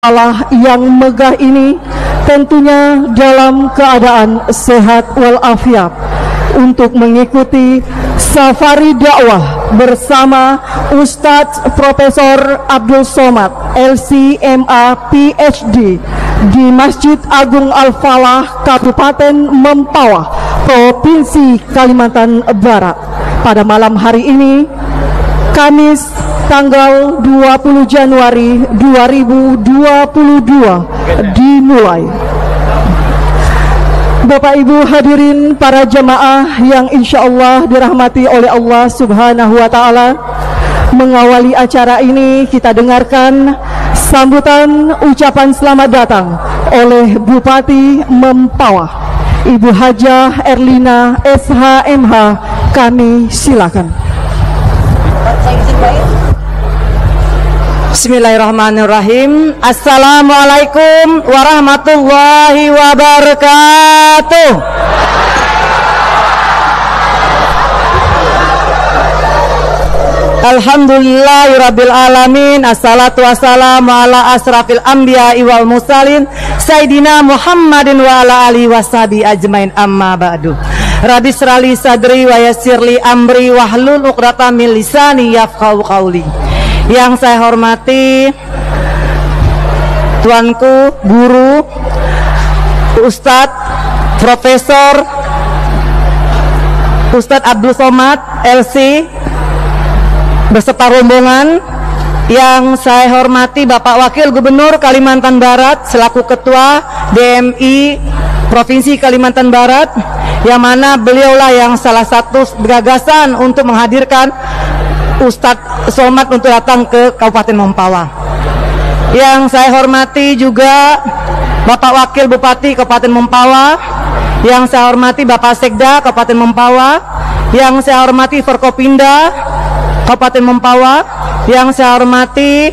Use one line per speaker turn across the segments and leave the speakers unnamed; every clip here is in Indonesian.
Allah yang megah ini tentunya dalam keadaan sehat walafiat untuk mengikuti safari dakwah bersama Ustadz Profesor Abdul Somad LCMA PhD di Masjid Agung Al-Falah Kabupaten Mempawah, Provinsi Kalimantan Barat. Pada malam hari ini, Kamis tanggal 20 Januari 2022 dimulai. Bapak Ibu hadirin para jamaah yang insya Allah dirahmati oleh Allah Subhanahu wa Ta'ala, mengawali acara ini kita dengarkan sambutan ucapan selamat datang oleh Bupati Mempawah, Ibu Hajah Erlina SHMH. Kami silakan.
Bismillahirrahmanirrahim. Assalamualaikum warahmatullahi wabarakatuh. Alhamdulillahirabbil alamin. Assalatu wassalamu ala asrafil anbiya'i wal mursalin Sayyidina Muhammadin wa ala alihi washabi ajmain, amma ba'du. Rabbi shrali sadri wa yassirli amri wahlul 'uqdatam min lisani yafqahu qawli. Yang saya hormati tuanku, guru, Ustadz Profesor Ustadz Abdul Somad LC beserta rombongan. Yang saya hormati Bapak Wakil Gubernur Kalimantan Barat selaku Ketua DMI Provinsi Kalimantan Barat, yang mana beliaulah yang salah satu gagasan untuk menghadirkan Ustadz Somad untuk datang ke Kabupaten Mempawah. Yang saya hormati juga Bapak Wakil Bupati Kabupaten Mempawah, yang saya hormati Bapak Sekda Kabupaten Mempawah, yang saya hormati Forkopimda Kabupaten Mempawah, yang saya hormati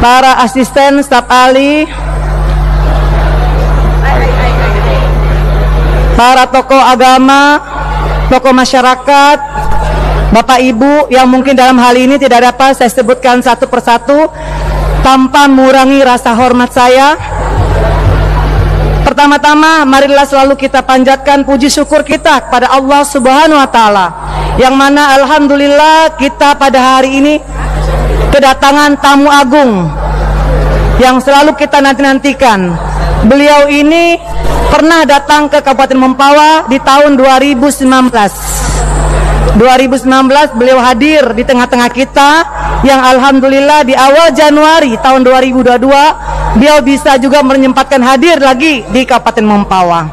para asisten staf ahli, para tokoh agama, tokoh masyarakat, Bapak Ibu yang mungkin dalam hal ini tidak dapat saya sebutkan satu persatu tanpa mengurangi rasa hormat saya. Pertama-tama marilah selalu kita panjatkan puji syukur kita kepada Allah Subhanahu wa Ta'ala, yang mana alhamdulillah kita pada hari ini kedatangan tamu agung yang selalu kita nanti-nantikan. Beliau ini pernah datang ke Kabupaten Mempawah di tahun 2019 beliau hadir di tengah-tengah kita, yang alhamdulillah di awal Januari tahun 2022 beliau bisa juga menyempatkan hadir lagi di Kabupaten Mempawah.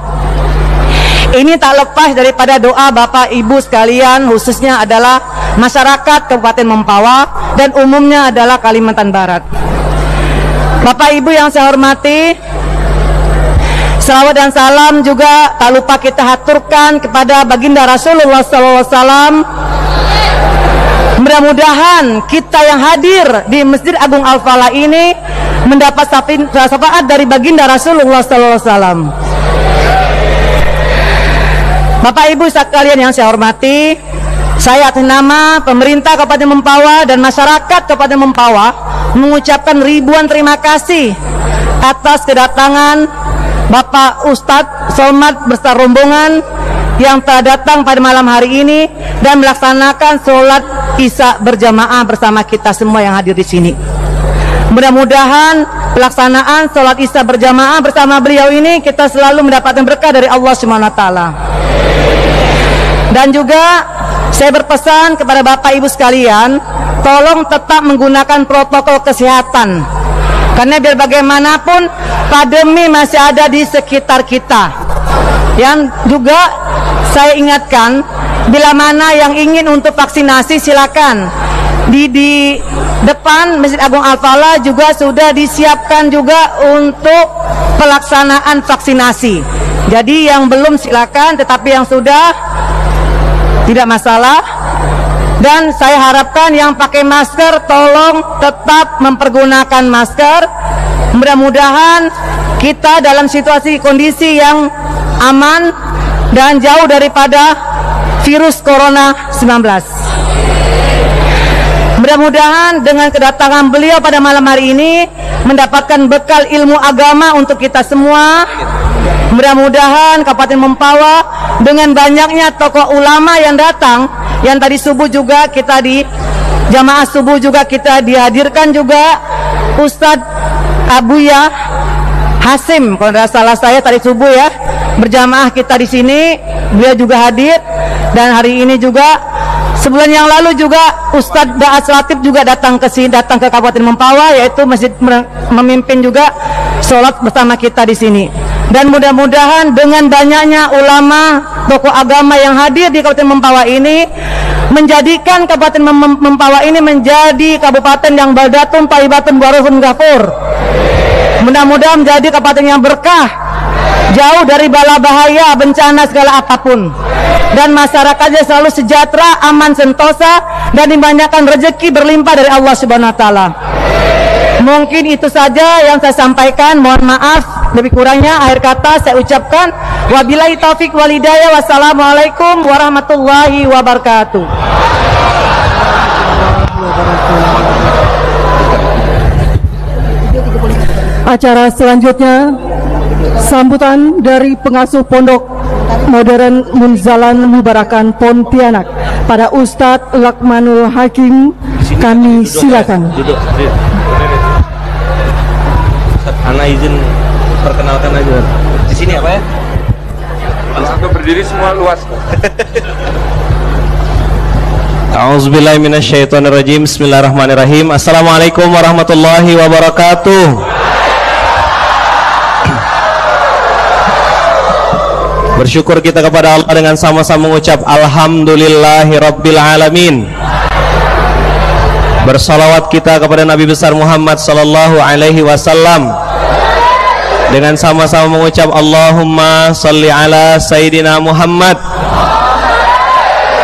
Ini tak lepas daripada doa Bapak Ibu sekalian, khususnya adalah masyarakat Kabupaten Mempawah dan umumnya adalah Kalimantan Barat. Bapak Ibu yang saya hormati, salawat dan salam juga tak lupa kita haturkan kepada baginda Rasulullah SAW. Mudah-mudahan kita yang hadir di Masjid Agung Al-Falah ini mendapat syafaat dari baginda Rasulullah SAW. Bapak Ibu sekalian yang saya hormati, saya atas nama pemerintah Kabupaten Mempawah dan masyarakat Kabupaten Mempawah mengucapkan ribuan terima kasih atas kedatangan Bapak Ustadz Somad beserta rombongan yang telah datang pada malam hari ini dan melaksanakan sholat Isya berjamaah bersama kita semua yang hadir di sini. Mudah-mudahan pelaksanaan sholat Isya berjamaah bersama beliau ini kita selalu mendapatkan berkah dari Allah Subhanahu wa Ta'ala. Dan juga saya berpesan kepada Bapak Ibu sekalian, tolong tetap menggunakan protokol kesehatan, karena biar bagaimanapun pandemi masih ada di sekitar kita. Yang juga saya ingatkan, bila mana yang ingin untuk vaksinasi silakan. Di depan Masjid Agung Al-Falah juga sudah disiapkan juga untuk pelaksanaan vaksinasi. Jadi yang belum silakan, tetapi yang sudah tidak masalah. Dan saya harapkan yang pakai masker tolong tetap mempergunakan masker. Mudah-mudahan kita dalam situasi kondisi yang aman dan jauh daripada virus corona 19. Mudah-mudahan dengan kedatangan beliau pada malam hari ini mendapatkan bekal ilmu agama untuk kita semua. Mudah-mudahan Kabupaten Mempawah dengan banyaknya tokoh ulama yang datang, yang tadi subuh juga kita di jamaah subuh juga kita dihadirkan juga Ustadz Abuya Hasim, kalau tidak salah saya tadi subuh ya, berjamaah kita di sini, beliau juga hadir. Dan hari ini juga sebulan yang lalu juga Ustadz Da'at Latif juga datang ke sini, datang ke Kabupaten Mempawah, yaitu masjid memimpin juga sholat bersama kita di sini. Dan mudah-mudahan dengan banyaknya ulama, tokoh agama yang hadir di Kabupaten Mempawah ini menjadikan Kabupaten Mempawah ini menjadi kabupaten yang baldatun thayyibatun warahun ghafur. Mudah-mudahan menjadi kabupaten yang berkah, jauh dari bala bahaya, bencana segala apapun, dan masyarakatnya selalu sejahtera, aman, sentosa, dan dibanyakan rezeki berlimpah dari Allah Subhanahu wa taala. Mungkin itu saja yang saya sampaikan. Mohon maaf lebih kurangnya. Akhir kata saya ucapkan wabillahi taufik wal hidayah. Wassalamualaikum warahmatullahi wabarakatuh.
Acara selanjutnya sambutan dari pengasuh Pondok Modern Munzalan Mubarakan Pontianak pada Ustadz Lakmanul Hakim. Kami silakan.
Duduk. Ana izin perkenalkan aja. Di sini apa ya?
Sampai berdiri semua luas.
A'udzubillahi minasyaitonirrajim. Bismillahirrahmanirrahim. Assalamualaikum warahmatullahi wabarakatuh. Bersyukur kita kepada Allah dengan sama-sama mengucap Alhamdulillahi Rabbil Alamin. Bersalawat kita kepada Nabi besar Muhammad sallallahu alaihi wasallam dengan sama-sama mengucap Allahumma salli ala Sayyidina Muhammad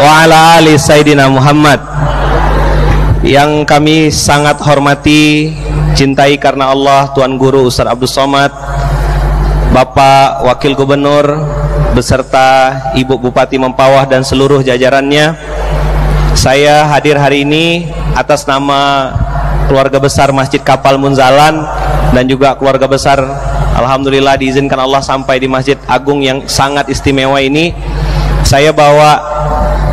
wa ala ali Sayyidina Muhammad. Yang kami sangat hormati, cintai karena Allah, Tuan Guru Ustadz Abdul Somad, Bapak Wakil Gubernur beserta Ibu Bupati Mempawah dan seluruh jajarannya. Saya hadir hari ini atas nama keluarga besar Masjid Kapal Munzalan dan juga keluarga besar, alhamdulillah diizinkan Allah sampai di Masjid Agung yang sangat istimewa ini. Saya bawa,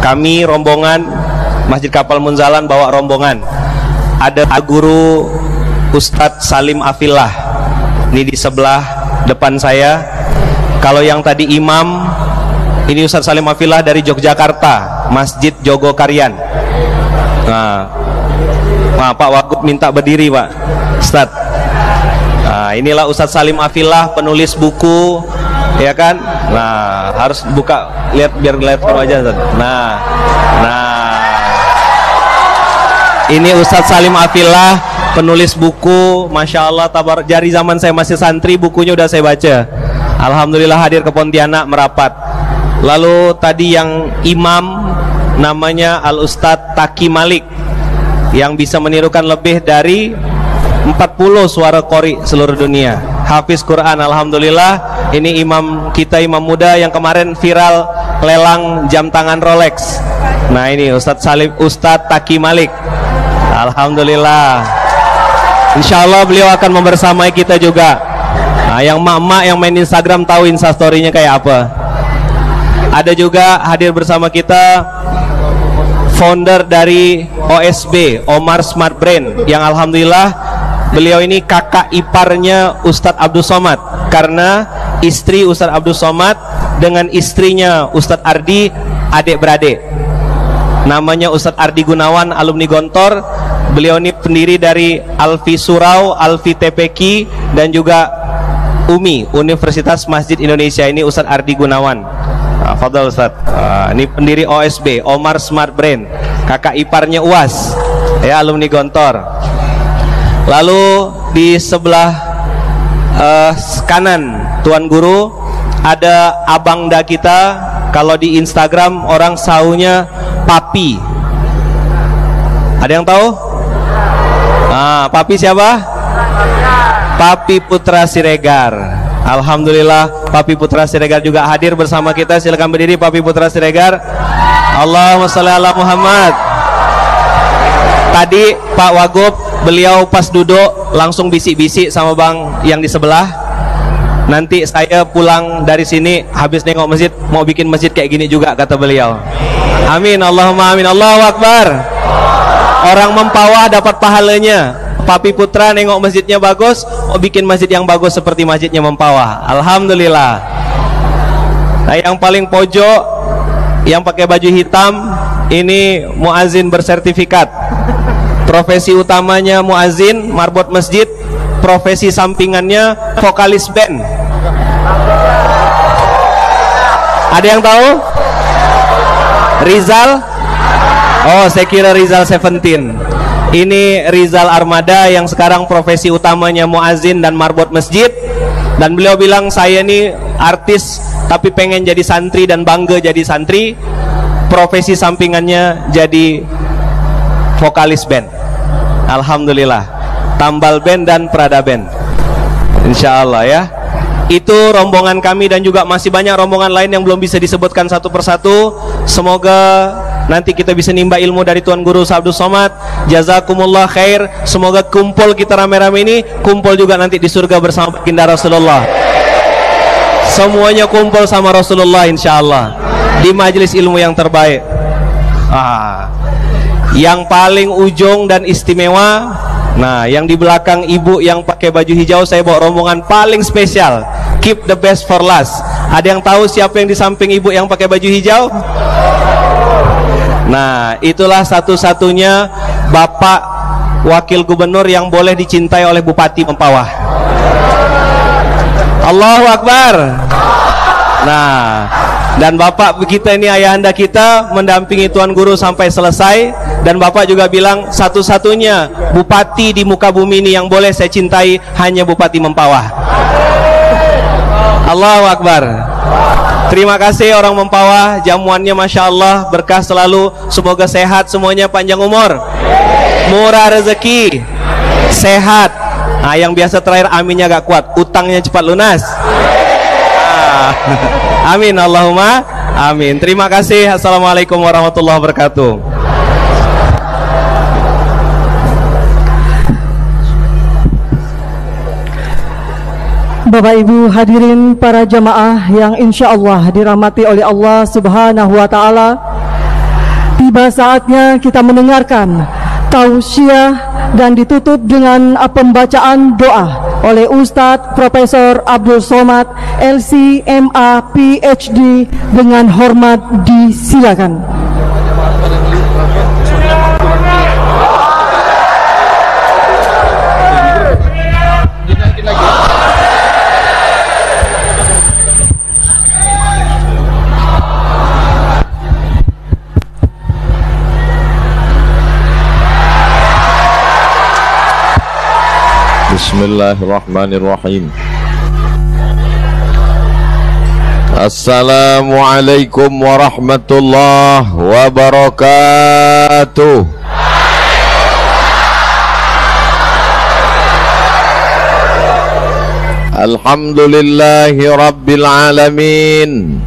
kami rombongan Masjid Kapal Munzalan bawa rombongan. Ada guru Ustadz Salim Afillah ini di sebelah depan saya. Kalau yang tadi imam, ini Ustadz Salim Afillah dari Yogyakarta, Masjid Jogokarian. Nah, Pak Wagub minta berdiri Pak Ustadz. Nah, inilah Ustadz Salim Afillah, penulis buku, ya kan? Nah, harus buka, lihat biar lihat aja Ustadz. Nah, ini Ustadz Salim Afillah, penulis buku, Masya Allah, tabar, dari zaman saya masih santri bukunya udah saya baca. Alhamdulillah hadir ke Pontianak merapat. Lalu tadi yang imam namanya Al Ustadz Taki Malik, yang bisa menirukan lebih dari 40 suara qori seluruh dunia, hafiz Quran. Alhamdulillah, ini imam kita, imam muda yang kemarin viral lelang jam tangan Rolex. Nah ini Ustadz Taki Malik. Alhamdulillah, insya Allah beliau akan membersamai kita juga. Nah, yang mak-mak yang main Instagram tahu instastorynya kayak apa. Ada juga hadir bersama kita founder dari OSB, Omar Smart Brain, yang alhamdulillah beliau ini kakak iparnya Ustadz Abdul Somad, karena istri Ustadz Abdul Somad dengan istrinya Ustadz Ardi adik-beradik. Namanya Ustadz Ardi Gunawan, alumni Gontor. Beliau ini pendiri dari Alfi Surau, Alfi TPQ, dan juga UMI, Universitas Masjid Indonesia. Ini Ustadz Ardi Gunawan. Fadal Ustadz. Ini pendiri OSB, Omar Smart Brain, kakak iparnya UAS, ya, alumni Gontor. Lalu di sebelah kanan Tuan Guru ada abangda kita, kalau di Instagram orang saunya Papi. Ada yang tahu? Papi siapa? Papi Putra Siregar. Alhamdulillah, Papi Putra Siregar juga hadir bersama kita. Silakan berdiri Papi Putra Siregar. Allahumma sholli ala Muhammad. Tadi Pak Wagub, beliau pas duduk langsung bisik-bisik sama bang yang di sebelah. Nanti saya pulang dari sini habis nengok masjid mau bikin masjid kayak gini juga, kata beliau. Amin, Allahumma amin. Allahu Akbar. Orang Mempawah dapat pahalanya. Papi Putra nengok masjidnya bagus, bikin masjid yang bagus seperti masjidnya Mempawah. Alhamdulillah. Nah, yang paling pojok yang pakai baju hitam ini muazin bersertifikat. Profesi utamanya muazin, marbot masjid. Profesi sampingannya vokalis band. Ada yang tahu? Rizal? Oh, saya kira Rizal 17. Ini Rizal Armada yang sekarang profesi utamanya muazin dan marbot masjid. Dan beliau bilang, saya ini artis tapi pengen jadi santri dan bangga jadi santri. Profesi sampingannya jadi vokalis band. Alhamdulillah. Tambal band dan Prada band. Insya Allah ya. Itu rombongan kami dan juga masih banyak rombongan lain yang belum bisa disebutkan satu persatu. Semoga nanti kita bisa nimba ilmu dari Tuan Guru Abdul Somad. Jazakumullah khair. Semoga kumpul kita rame-rame ini, kumpul juga nanti di surga bersama baginda Rasulullah. Semuanya kumpul sama Rasulullah insya Allah di majelis ilmu yang terbaik. Yang paling ujung dan istimewa, nah yang di belakang ibu yang pakai baju hijau, saya bawa rombongan paling spesial. Keep the best for last. Ada yang tahu siapa yang di samping ibu yang pakai baju hijau? Nah, itulah satu-satunya bapak wakil gubernur yang boleh dicintai oleh Bupati Mempawah. Allahu Akbar. Nah, dan bapak kita ini ayahanda kita mendampingi Tuan Guru sampai selesai. Dan bapak juga bilang satu-satunya bupati di muka bumi ini yang boleh saya cintai hanya Bupati Mempawah. Allahu Akbar. Terima kasih orang Mempawah, jamuannya Masya Allah berkah selalu. Semoga sehat semuanya, panjang umur, murah rezeki, sehat. Nah, yang biasa terakhir aminnya agak kuat, utangnya cepat lunas. Amin, Allahumma amin. Terima kasih. Assalamualaikum warahmatullahi wabarakatuh.
Bapak Ibu hadirin para jamaah yang insya Allah dirahmati oleh Allah Subhanahu wa Ta'ala, tiba saatnya kita mendengarkan tausiah dan ditutup dengan pembacaan doa oleh Ustadz Profesor Abdul Somad LC MA PhD. Dengan hormat disilakan.
Bismillahirrahmanirrahim. Assalamualaikum warahmatullahi wabarakatuh. Alhamdulillahi rabbil alamin.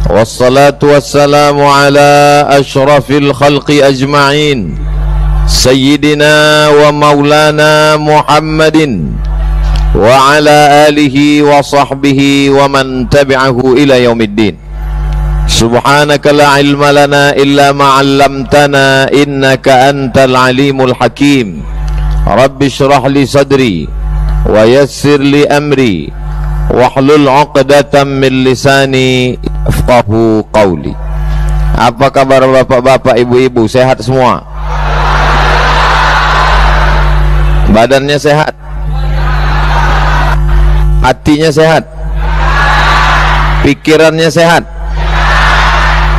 Wassalatu wassalamu ala ashrafil khalqi ajma'in, Sayyidina wa maulana Muhammadin wa ala alihi wa sahbihi wa man tabi'ahu ila yaumiddin. Subhanaka la ilma lana illa ma 'allamtana innaka antal alimul hakim. Rabbi shrah li sadri wa yassir li amri wahlul 'uqdatam min lisani yafqahu qawli. Apa kabar bapak-bapak, ibu-ibu? Sehat semua? Badannya sehat, hatinya sehat, pikirannya sehat,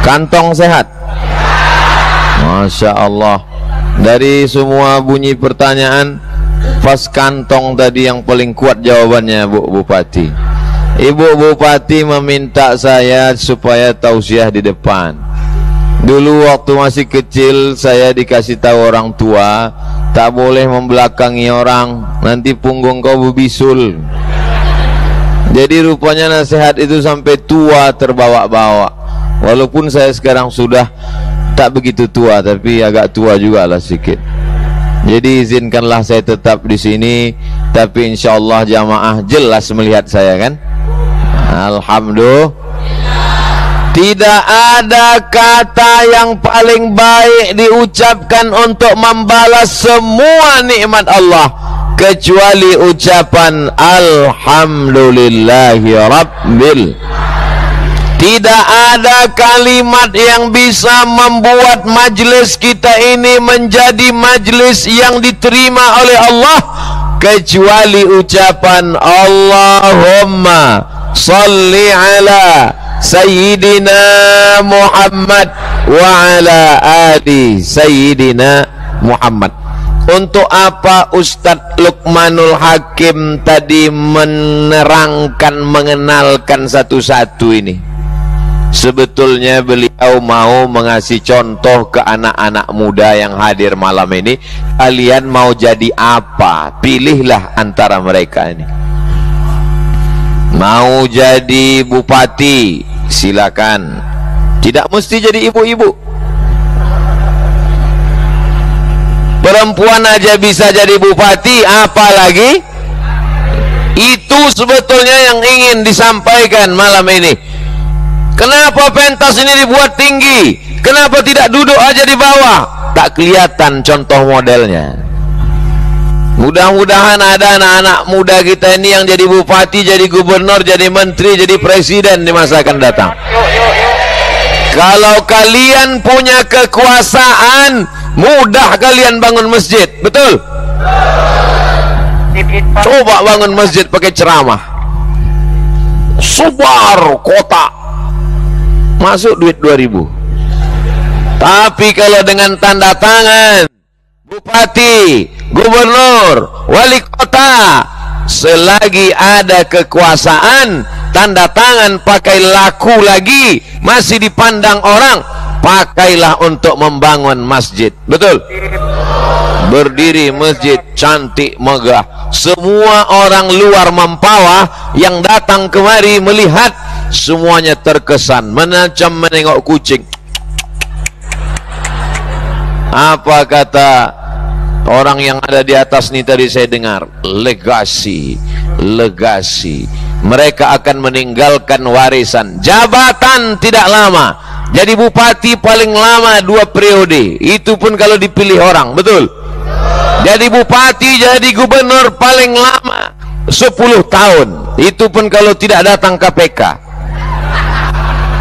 kantong sehat. Masya Allah. Dari semua bunyi pertanyaan, pas kantong tadi yang paling kuat jawabannya, Bu Bupati. Ibu Bupati meminta saya supaya tausiah di depan. Dulu waktu masih kecil saya dikasih tahu orang tua, tak boleh membelakangi orang, nanti punggung kau berbisul. Jadi rupanya nasihat itu sampai tua terbawa-bawa. Walaupun saya sekarang sudah tak begitu tua, tapi agak tua juga lah sedikit. Jadi izinkanlah saya tetap di sini, tapi insya Allah jamaah jelas melihat saya kan. Alhamdulillah. Tidak ada kata yang paling baik diucapkan untuk membalas semua nikmat Allah kecuali ucapan Alhamdulillahi Rabbil. Tidak ada kalimat yang bisa membuat majlis kita ini menjadi majlis yang diterima oleh Allah kecuali ucapan Allahumma salli ala Sayyidina Muhammad wa ala ali Sayyidina Muhammad. Untuk apa Ustadz Luqmanul Hakim tadi menerangkan, mengenalkan satu-satu ini? Sebetulnya beliau mau mengasih contoh ke anak-anak muda yang hadir malam ini. Kalian mau jadi apa? Pilihlah antara mereka ini. Mau jadi bupati, silakan. Tidak mesti jadi ibu-ibu. Perempuan aja bisa jadi bupati, apalagi itu sebetulnya yang ingin disampaikan malam ini. Kenapa pentas ini dibuat tinggi? Kenapa tidak duduk aja di bawah? Tak kelihatan contoh modelnya. Mudah-mudahan ada anak-anak muda kita ini yang jadi bupati, jadi gubernur, jadi menteri, jadi presiden di masa akan datang. Kalau kalian punya kekuasaan, mudah kalian bangun masjid, betul? Coba bangun masjid pakai ceramah, subar kota, masuk duit 2000. Tapi kalau dengan tanda tangan bupati, gubernur, wali kota, selagi ada kekuasaan, tanda tangan pakai laku lagi, masih dipandang orang, pakailah untuk membangun masjid, betul? Berdiri masjid cantik megah, semua orang luar Mempawah yang datang kemari melihat, semuanya terkesan macam menengok kucing. Apa kata orang yang ada di atas ini tadi saya dengar? Legasi, legasi. Mereka akan meninggalkan warisan. Jabatan tidak lama. Jadi bupati paling lama 2 periode. Itu pun kalau dipilih orang, betul? Jadi bupati, jadi gubernur paling lama 10 tahun. Itu pun kalau tidak datang KPK.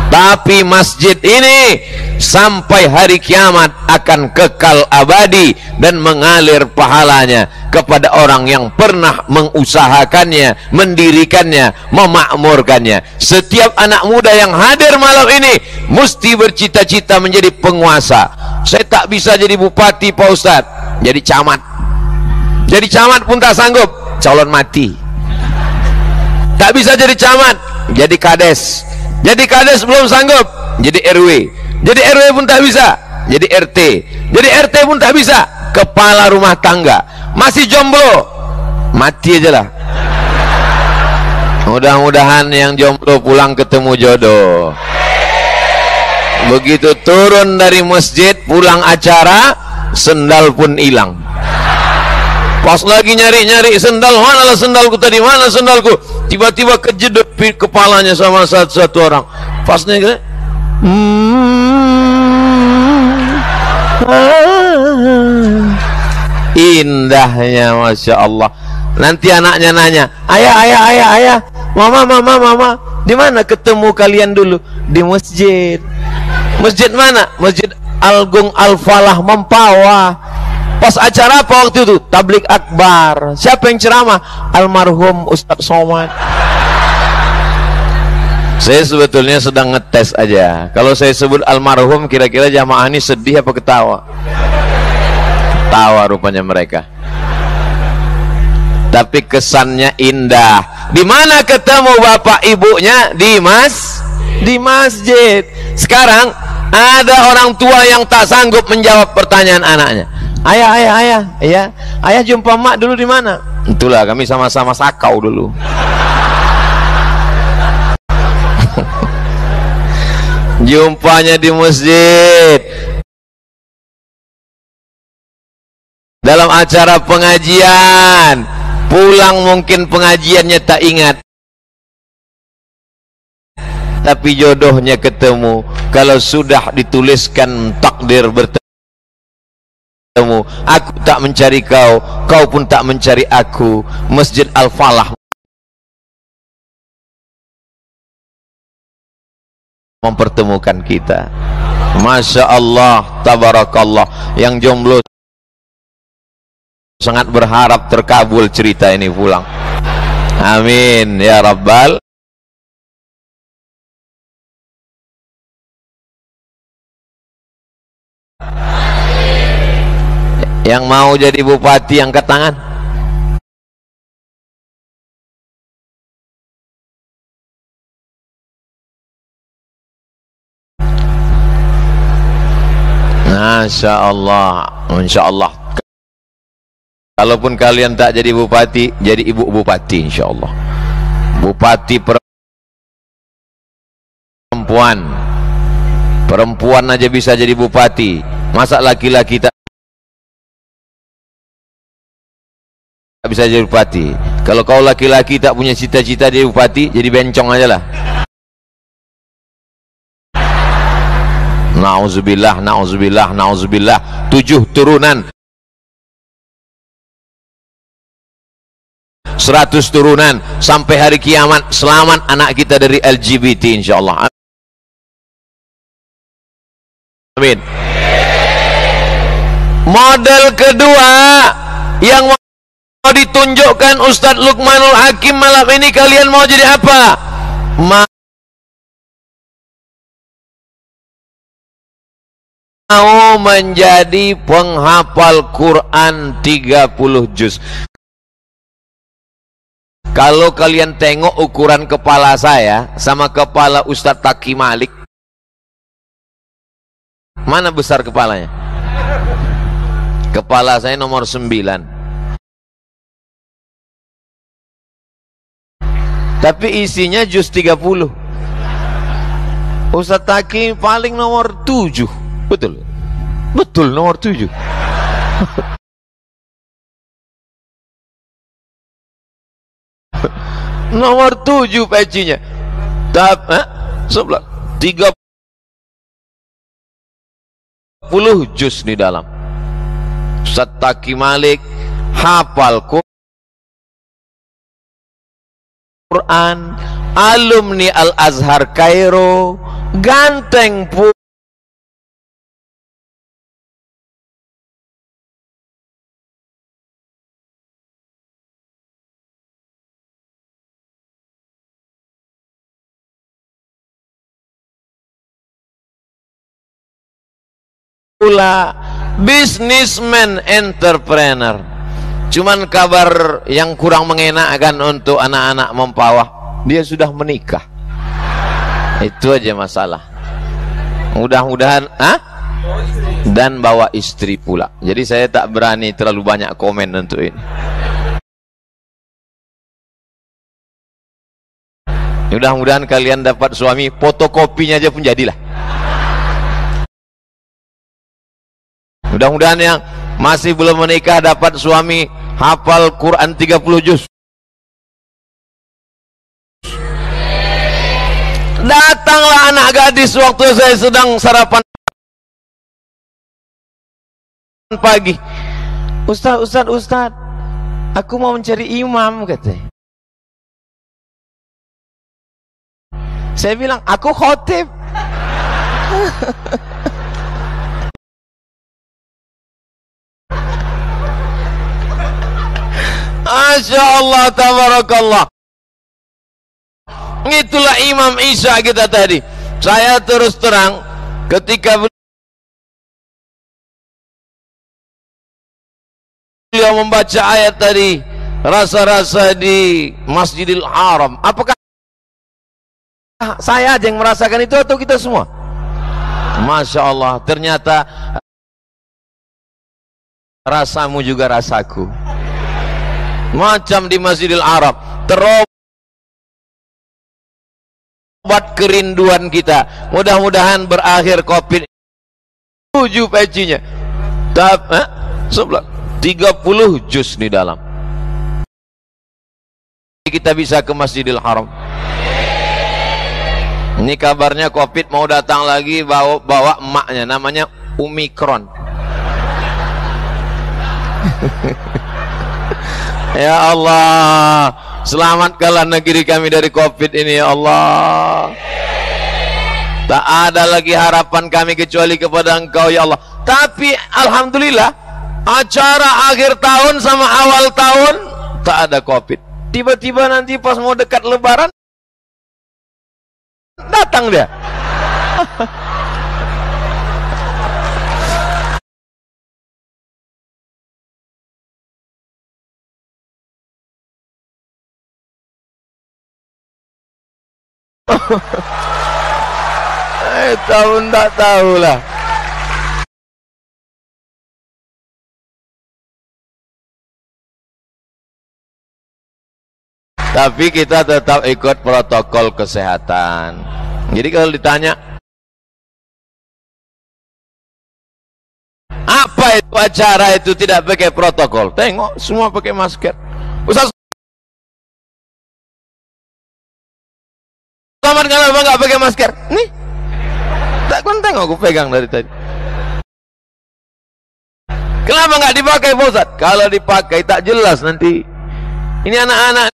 Tapi masjid ini sampai hari kiamat akan kekal abadi dan mengalir pahalanya kepada orang yang pernah mengusahakannya, mendirikannya, memakmurkannya. Setiap anak muda yang hadir malam ini mesti bercita-cita menjadi penguasa. Saya tak bisa jadi bupati Pak Ustadz, jadi camat. Jadi camat pun tak sanggup, calon mati. Tak bisa jadi camat, jadi kades. Jadi kades belum sanggup, jadi RW. Jadi RW pun tak bisa, jadi RT. Jadi RT pun tak bisa, kepala rumah tangga. Masih jomblo, mati aja lah. Mudah-mudahan yang jomblo pulang ketemu jodoh. Begitu turun dari masjid, pulang acara, sendal pun hilang. Pas lagi nyari-nyari sendal, manalah sendalku tadi, mana sendalku? Tiba-tiba kejedot kepalanya sama satu orang. Pasnya gitu. Indahnya, masya Allah. Nanti anaknya nanya, ayah, mama, di mana ketemu kalian dulu? Di masjid. Masjid mana? Masjid Agung Al-Falah Mempawah. Pas acara apa waktu itu? Tablik akbar. Siapa yang ceramah? Almarhum Ustadz Somad. Saya sebetulnya sedang ngetes aja. Kalau saya sebut almarhum, kira-kira jamaah ini sedih apa ketawa? Ketawa rupanya mereka. Tapi kesannya indah. Di mana ketemu bapak ibunya? Di masjid. Sekarang ada orang tua yang tak sanggup menjawab pertanyaan anaknya. Ayah jumpa mak dulu di mana? Itulah kami sama-sama sakau dulu. Jumpanya di masjid. dalam acara pengajian, pulang mungkin pengajiannya tak ingat, tapi jodohnya ketemu. Kalau sudah dituliskan takdir bertemu, aku tak mencari kau, kau pun tak mencari aku. Masjid Al-Falah mempertemukan kita. Masya Allah, tabarakallah. Yang jomblo sangat berharap terkabul cerita ini pulang. Amin ya Rabbal. Yang mau jadi bupati angkat tangan. Masya Allah, Insya Allah. Kalaupun kalian tak jadi bupati, jadi ibu bupati insya Allah. Bupati perempuan, perempuan aja bisa jadi bupati, masa laki-laki tak bisa jadi bupati? Kalau kau laki-laki tak punya cita-cita jadi bupati, jadi bencong aja lah. Nauzubillah, nauzubillah, nauzubillah. 7 turunan, 100 turunan sampai hari kiamat, selamat anak kita dari LGBT insyaallah. Amin. Model kedua yang mau ditunjukkan Ustadz Luqmanul Hakim malam ini, kalian mau jadi apa? Mau menjadi penghafal Quran 30 juz. Kalau kalian tengok ukuran kepala saya sama kepala Ustadz Taki Malik, mana besar kepalanya? Kepala saya nomor 9, tapi isinya juz 30. Ustadz Taki paling nomor 7. Betul, betul nomor 7. Nomor 7 pecinya. Sebelah 30 juz di dalam. Ustaz Taki Malik hafal Quran, alumni Al-Azhar Kairo, ganteng pula, businessman, entrepreneur. Cuman kabar yang kurang mengenakan untuk anak-anak Mempawah, dia sudah menikah. Itu aja masalah. Mudah-mudahan dan bawa istri pula. Jadi saya tak berani terlalu banyak komen untuk ini. Mudah-mudahan kalian dapat suami, fotokopinya aja pun jadilah. Mudah-mudahan yang masih belum menikah dapat suami hafal Quran 30 juz. Datanglah anak gadis waktu saya sedang sarapan pagi. Ustaz, aku mau mencari imam, katanya. Saya bilang, aku khotib. Masya Allah, tabarakallah. Itulah Imam Isa kita tadi. Saya terus terang, ketika beliau membaca ayat tadi, rasa-rasa di Masjidil Haram, apakah saya aja yang merasakan itu atau kita semua? Masya Allah, ternyata rasamu juga rasaku. Macam di Masjidil Arab, terobat kerinduan kita. Mudah-mudahan berakhir COVID. 7 pecinya. Sebelah 30 juz di dalam. Kita bisa ke Masjidil Haram. Ini kabarnya Covid mau datang lagi, bawa emaknya, namanya Omikron. Ya Allah, selamatkanlah negeri kami dari Covid ini ya Allah. Tak ada lagi harapan kami kecuali kepada Engkau ya Allah. Tapi alhamdulillah, acara akhir tahun sama awal tahun tak ada Covid. Tiba-tiba nanti pas mau dekat Lebaran datang dia. Tahu tak tahu lah. Tapi kita tetap ikut protokol kesehatan. Jadi kalau ditanya apa itu acara itu tidak pakai protokol, tengok semua pakai masker. Ustaz, selamat kenapa nggak pakai masker? Nih, tak kan tengok aku pegang dari tadi. Kenapa nggak dipakai Pak Ustaz? Kalau dipakai tak jelas nanti. Ini anak-anak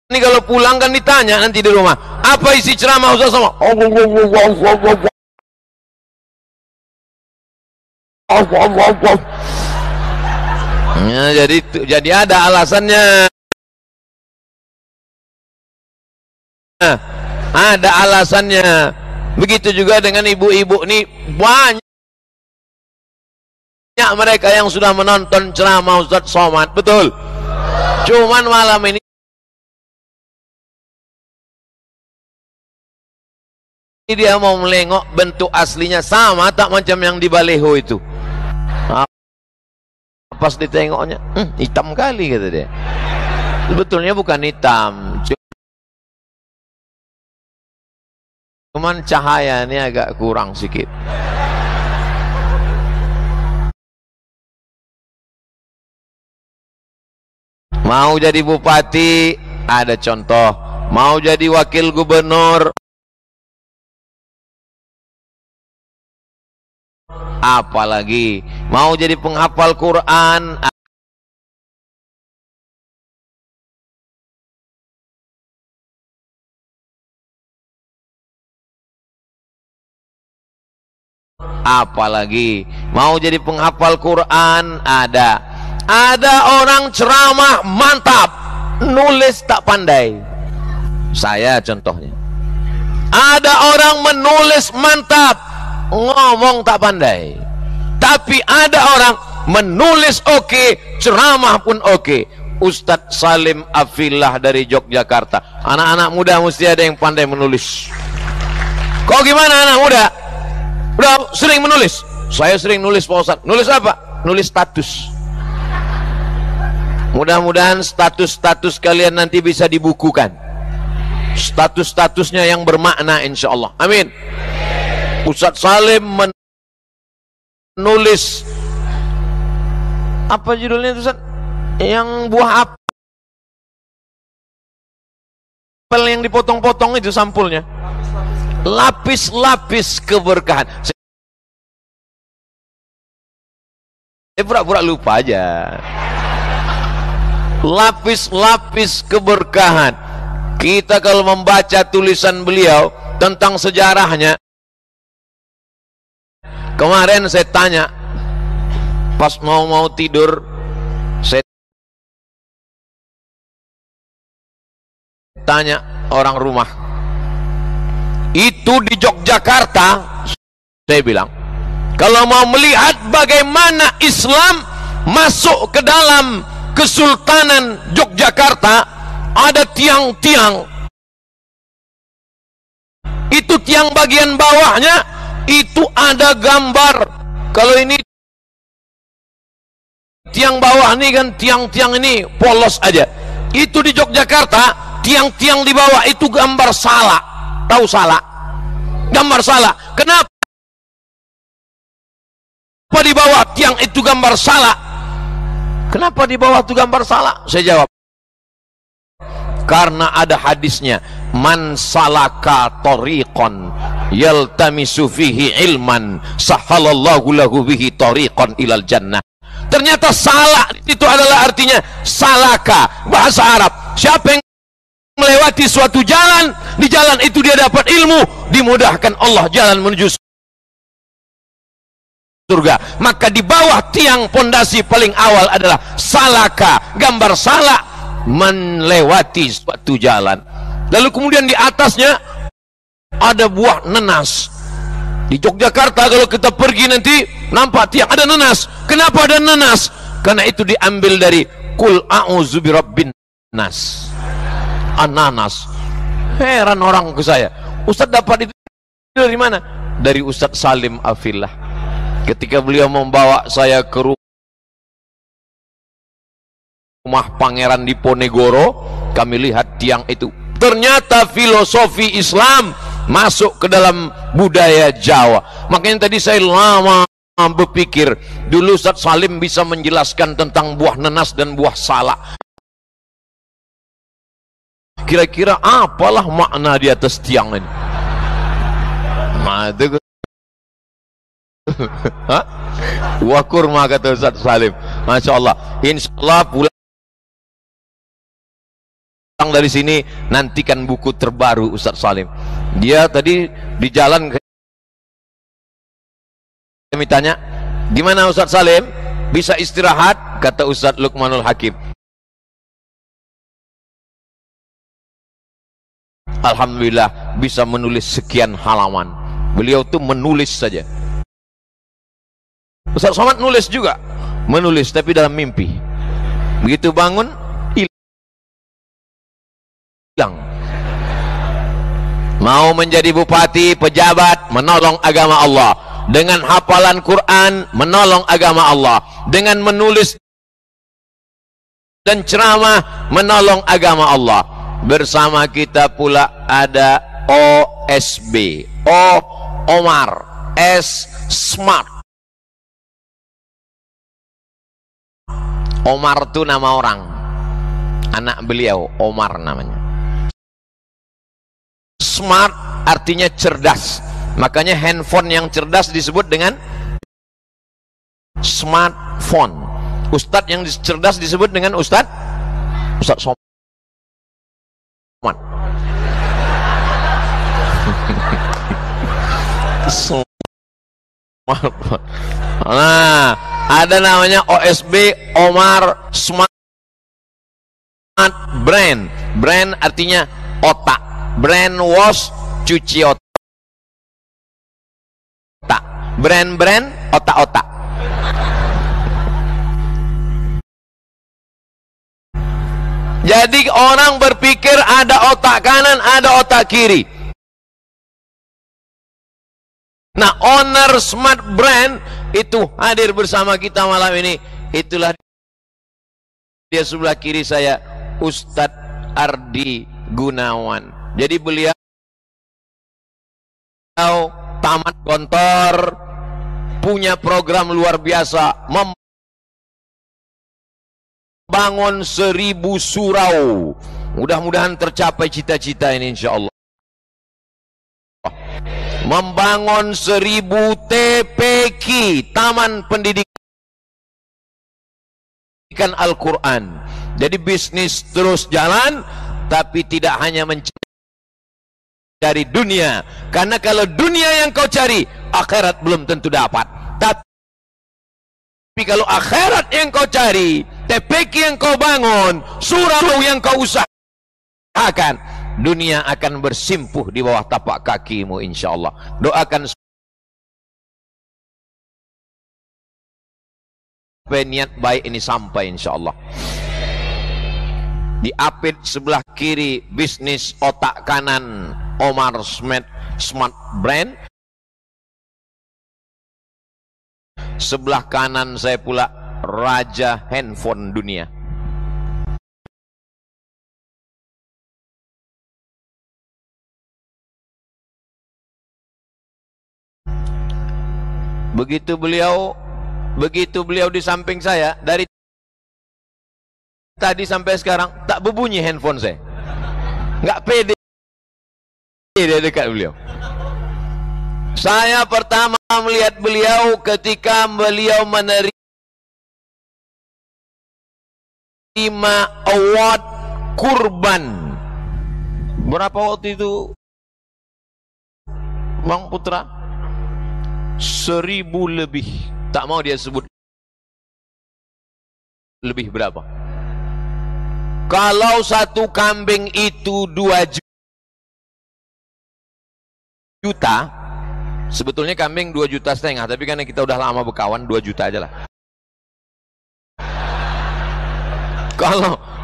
ini kalau pulang kan ditanya nanti di rumah, apa isi ceramah Ustaz sama? Ya, jadi ada alasannya. Ada alasannya. Begitu juga dengan ibu-ibu nih, banyak mereka yang sudah menonton ceramah Ustaz Somad, betul. Cuman malam ini dia mau melengok bentuk aslinya sama tak macam yang di baleho itu. Pas ditengoknya, hitam kali kata dia. Sebetulnya bukan hitam, cuman cahaya ini agak kurang sedikit. Mau jadi bupati ada contoh, mau jadi wakil gubernur apalagi, mau jadi penghafal Quran apalagi, mau jadi penghafal Quran ada orang ceramah mantap, nulis tak pandai. Saya contohnya. Ada orang menulis mantap, ngomong tak pandai. Tapi ada orang menulis oke, ceramah pun oke. Ustadz Salim Afillah dari Yogyakarta. Anak-anak muda mesti ada yang pandai menulis. Kok gimana anak muda? Udah sering menulis? Saya sering nulis Pak Ustadz. Nulis apa? Nulis status. Mudah-mudahan status-status kalian nanti bisa dibukukan. Status-statusnya yang bermakna insya Allah. Amin. Ustadz Salim menulis apa judulnya itu Ustadz? Yang buah apel yang dipotong-potong itu sampulnya. Lapis-lapis keberkahan. Saya pura-pura lupa aja. Lapis-lapis keberkahan. Kita kalau membaca tulisan beliau tentang sejarahnya, kemarin saya tanya pas mau tidur, saya tanya orang rumah itu di Yogyakarta, saya bilang kalau mau melihat bagaimana Islam masuk ke dalam Kesultanan Yogyakarta, ada tiang-tiang. Itu tiang bagian bawahnya itu ada gambar. Kalau ini tiang bawah ini kan tiang-tiang ini polos aja. Itu di Yogyakarta tiang-tiang di bawah itu gambar salak. Tahu salak? Gambar salak. Kenapa di bawah tiang itu gambar salak? Kenapa di bawah itu gambar salak? Saya jawab, karena ada hadisnya, man salaka tariqan yaltamisu fihi ilman sahalallahu lahu bihi tariqan ilal jannah. Ternyata salak itu adalah artinya salaka, bahasa Arab. Siapa yang melewati suatu jalan, di jalan itu dia dapat ilmu, dimudahkan Allah jalan menuju surga. Maka di bawah tiang pondasi paling awal adalah salaka, gambar salak, melewati suatu jalan. Lalu kemudian di atasnya ada buah nenas. Di Yogyakarta kalau kita pergi nanti nampak tiang ada nenas. Kenapa ada nenas? Karena itu diambil dari kul a'udzu birabbin nas, ananas. Heran orang ke saya, Ustaz dapat itu dari mana? Dari Ustaz Salim Afillah. Ketika beliau membawa saya ke rumah Pangeran Diponegoro, kami lihat tiang itu. Ternyata filosofi Islam masuk ke dalam budaya Jawa. Makanya tadi saya lama berpikir, dulu Ustaz Salim bisa menjelaskan tentang buah nenas dan buah salak. Kira-kira apalah makna di atas tiang ini? Buah kurma, kata Ustaz Salim. Masya Allah. Insya Allah pulang dari sini nantikan buku terbaru Ustaz Salim. Dia tadi di jalan kami tanya, gimana Ustaz Salim? Bisa istirahat? Kata Ustaz Luqmanul Hakim, alhamdulillah bisa menulis sekian halaman. Beliau tuh menulis saja. Ustaz Somad nulis juga, menulis tapi dalam mimpi. Begitu bangun hilang. Mau menjadi bupati, pejabat, menolong agama Allah. Dengan hafalan Quran, menolong agama Allah. Dengan menulis dan ceramah, menolong agama Allah. Bersama kita pula ada OSB, Omar S. Smart. Omar itu nama orang, anak beliau Omar namanya. Smart artinya cerdas, makanya handphone yang cerdas disebut dengan smartphone. Ustadz yang cerdas disebut dengan Ustadz Somad. Nah, ada namanya OSB, Omar Smart Brain. Brain artinya otak. Brain wash, cuci otak. Brain otak-otak. Jadi orang berpikir ada otak kanan, ada otak kiri. Nah, owner Smart Brand itu hadir bersama kita malam ini. Itulah dia sebelah kiri saya, Ustadz Ardi Gunawan. Jadi beliau tamat Gontor, punya program luar biasa, membangun 1000 surau. Mudah-mudahan tercapai cita-cita ini insya Allah. Membangun 1000 TPQ, Taman Pendidikan Al-Quran. Jadi bisnis terus jalan, tapi tidak hanya mencari dunia. Karena kalau dunia yang kau cari, akhirat belum tentu dapat. Tapi kalau akhirat yang kau cari, TPQ yang kau bangun, surau yang kau usahakan, dunia akan bersimpuh di bawah tapak kakimu insya Allah. Doakan supaya niat baik ini sampai insya Allah. Diapit sebelah kiri bisnis otak kanan Omar Smart Brand. Sebelah kanan saya pula raja handphone dunia. Begitu beliau begitu beliau di samping saya, dari tadi sampai sekarang tak berbunyi handphone saya. Nggak pede dia dekat beliau. Saya pertama melihat beliau ketika beliau menerima award kurban. Berapa waktu itu, Bang Putra? 1000 lebih. Tak mau dia sebut lebih berapa. Kalau satu kambing itu 2 juta, sebetulnya kambing 2,5 juta, tapi karena kita udah lama berkawan, 2 juta aja lah.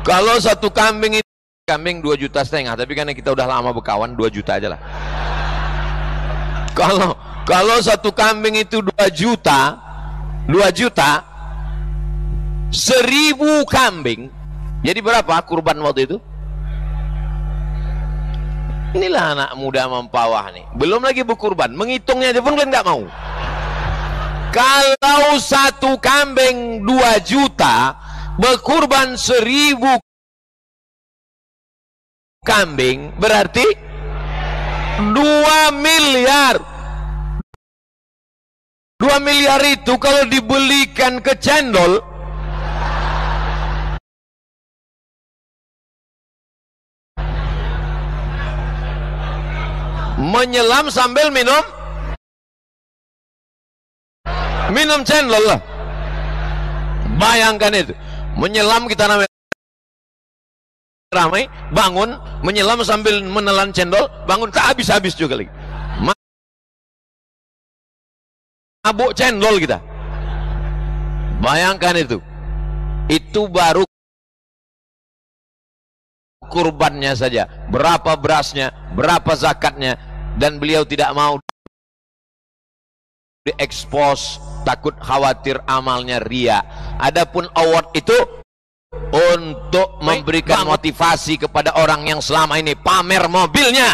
Kalau satu kambing itu, kambing 2,5 juta, tapi karena kita udah lama berkawan, 2 juta aja lah. Kalau satu kambing itu 2 juta, 1000 kambing, jadi berapa kurban waktu itu? Inilah anak muda mempawah nih, belum lagi berkurban, menghitungnya aja pun kalian nggak mau. Kalau satu kambing 2 juta, berkurban 1000 kambing, berarti 2 miliar. 2 miliar itu kalau dibelikan ke cendol, menyelam sambil minum cendol lah. Bayangkan itu, menyelam, kita namanya ramai, bangun menyelam sambil menelan cendol, bangun tak habis-habis juga lagi. Mabuk cendol kita. Bayangkan itu baru kurbannya saja, berapa berasnya, berapa zakatnya, dan beliau tidak mau diekspos, takut khawatir amalnya ria. Adapun award itu untuk memberikan motivasi kepada orang yang selama ini pamer mobilnya,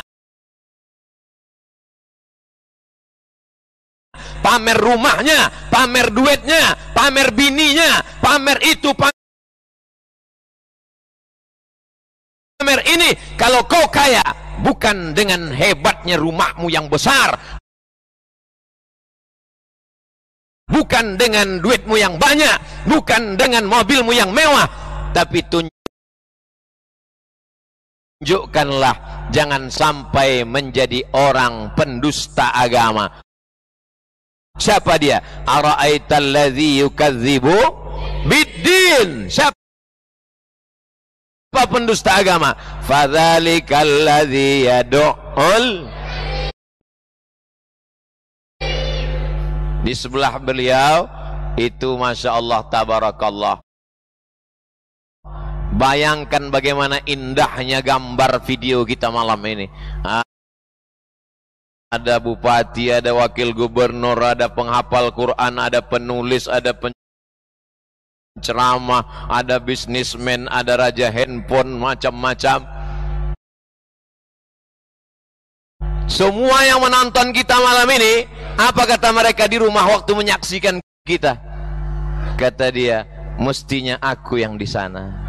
pamer rumahnya, pamer duitnya, pamer bininya, pamer itu, pamer ini. Kalau kau kaya, bukan dengan hebatnya rumahmu yang besar, bukan dengan duitmu yang banyak, bukan dengan mobilmu yang mewah, tapi tunjukkanlah, jangan sampai menjadi orang pendusta agama. Siapa dia? Ara'aital ladzi yukadzibu biddin. Siapa pendusta agama? Fadzalikal ladzi yad'ul. Di sebelah beliau itu, masya Allah, tabarakallah. Bayangkan bagaimana indahnya gambar video kita malam ini. Ada bupati, ada wakil gubernur, ada penghafal Quran, ada penulis, ada penceramah, ada bisnismen, ada raja handphone, macam-macam. Semua yang menonton kita malam ini, apa kata mereka di rumah waktu menyaksikan kita? Kata dia, mestinya aku yang di sana.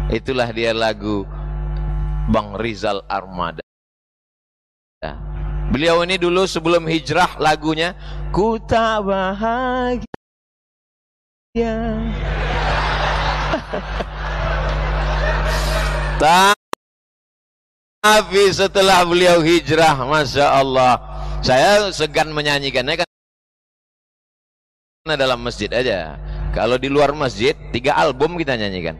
Itulah dia lagu Bang Rizal Armada. Beliau ini dulu sebelum hijrah lagunya Ku Tak Bahagia. Tapi setelah beliau hijrah, masya Allah, saya segan menyanyikannya karena dalam masjid aja. Kalau di luar masjid 3 album kita nyanyikan.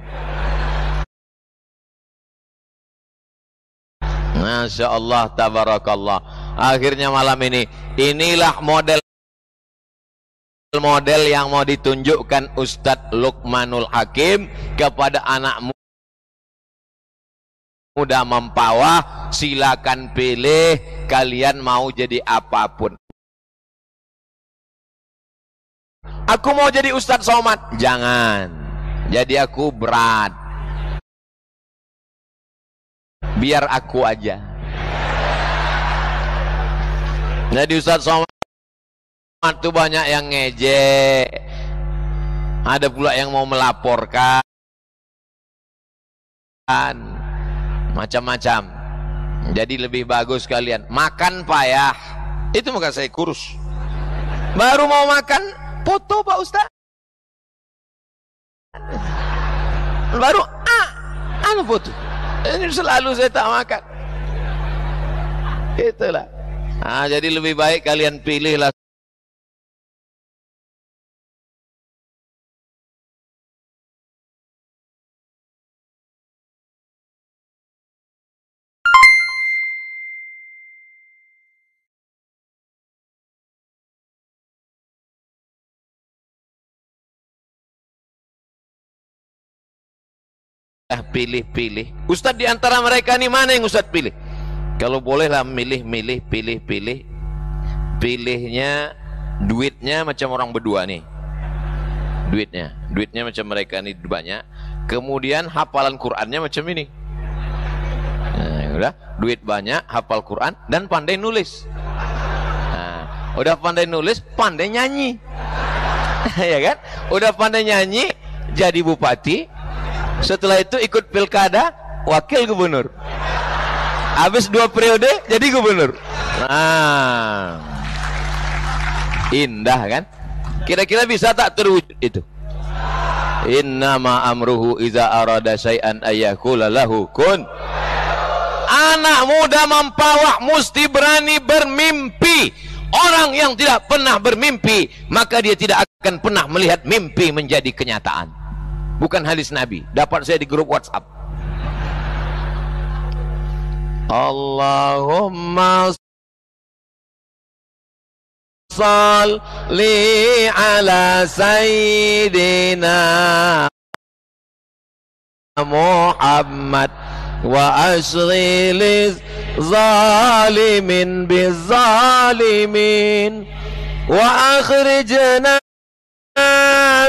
Masya Allah, tabarakallah. Akhirnya malam ini, inilah model yang mau ditunjukkan Ustadz Luqmanul Hakim kepada anak muda mempawah. Silakan pilih, kalian mau jadi apapun. Aku mau jadi Ustadz Somad, jangan. Jadi aku berat, biar aku aja. Jadi Ustaz Somad itu banyak yang ngejek, ada pula yang mau melaporkan, macam-macam. Jadi lebih bagus kalian makan payah. Itu maka saya kurus. Baru mau makan, foto Pak Ustaz. Baru anu foto. Ini selalu saya tak makan. Itulah. Nah, jadi lebih baik kalian pilihlah pilih-pilih. Ustadz di antara mereka ini mana yang Ustadz pilih? Kalau bolehlah milih-milih, pilih-pilih. Pilihnya duitnya macam orang berdua nih. Duitnya macam mereka ini banyak. Kemudian hafalan Qur'annya macam ini. Nah, udah, duit banyak, hafal Qur'an dan pandai nulis. Nah, udah pandai nulis, pandai nyanyi. Ya kan? Udah pandai nyanyi, jadi bupati. Setelah itu ikut pilkada, wakil gubernur. Habis 2 periode jadi gubernur. Nah, indah kan? Kira-kira bisa tak terwujud itu? Innama amruhu iza arada syai'an ayyakula lahu kun. Anak muda Mempawah mesti berani bermimpi. Orang yang tidak pernah bermimpi, maka dia tidak akan pernah melihat mimpi menjadi kenyataan. Bukan hadis Nabi, dapat saya di grup WhatsApp. Allahumma salli ala sayyidina Muhammad wa ashghil zalimin bizzalimin wa akhrijna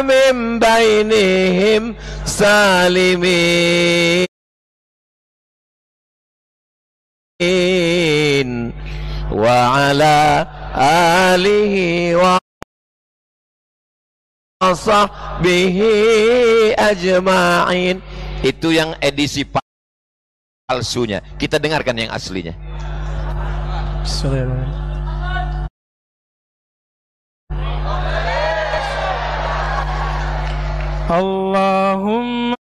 min bainihim salimin wa ala alihi wa sahbihi ajma'in. Itu yang edisi palsunya. Kita dengarkan yang aslinya.
Allahumma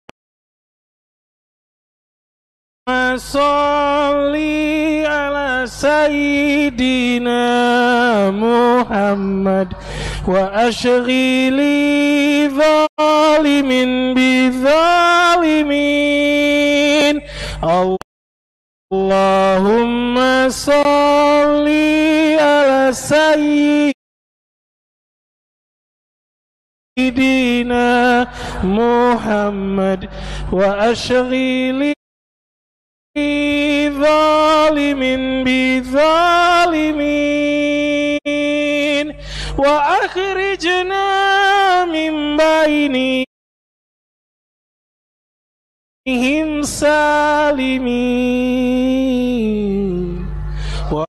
sholli ala sayyidina Muhammad wa ashghili zalimin bizalimin. Allahumma sholli ala sayyidina Muhammad wa ashghili zalimin bizalimin wa akhrijna min bainihim salimin wa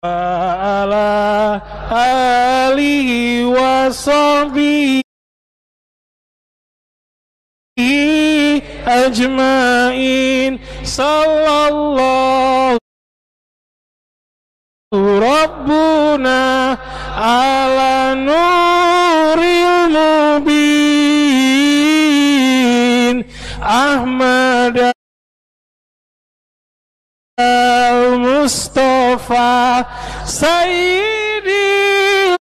ala alihi wa sahbihi ajma'in. Sallallahu Rabbuna ala nuril mubin Ahmad al-Mustafa Sayyidil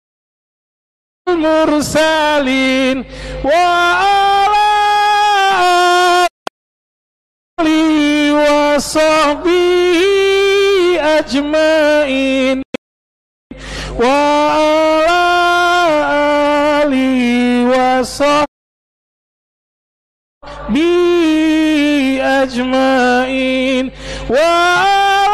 Mursalin wa wa sahbihi ajma'in wa ala alihi wa sahbihi ajma'in wa ala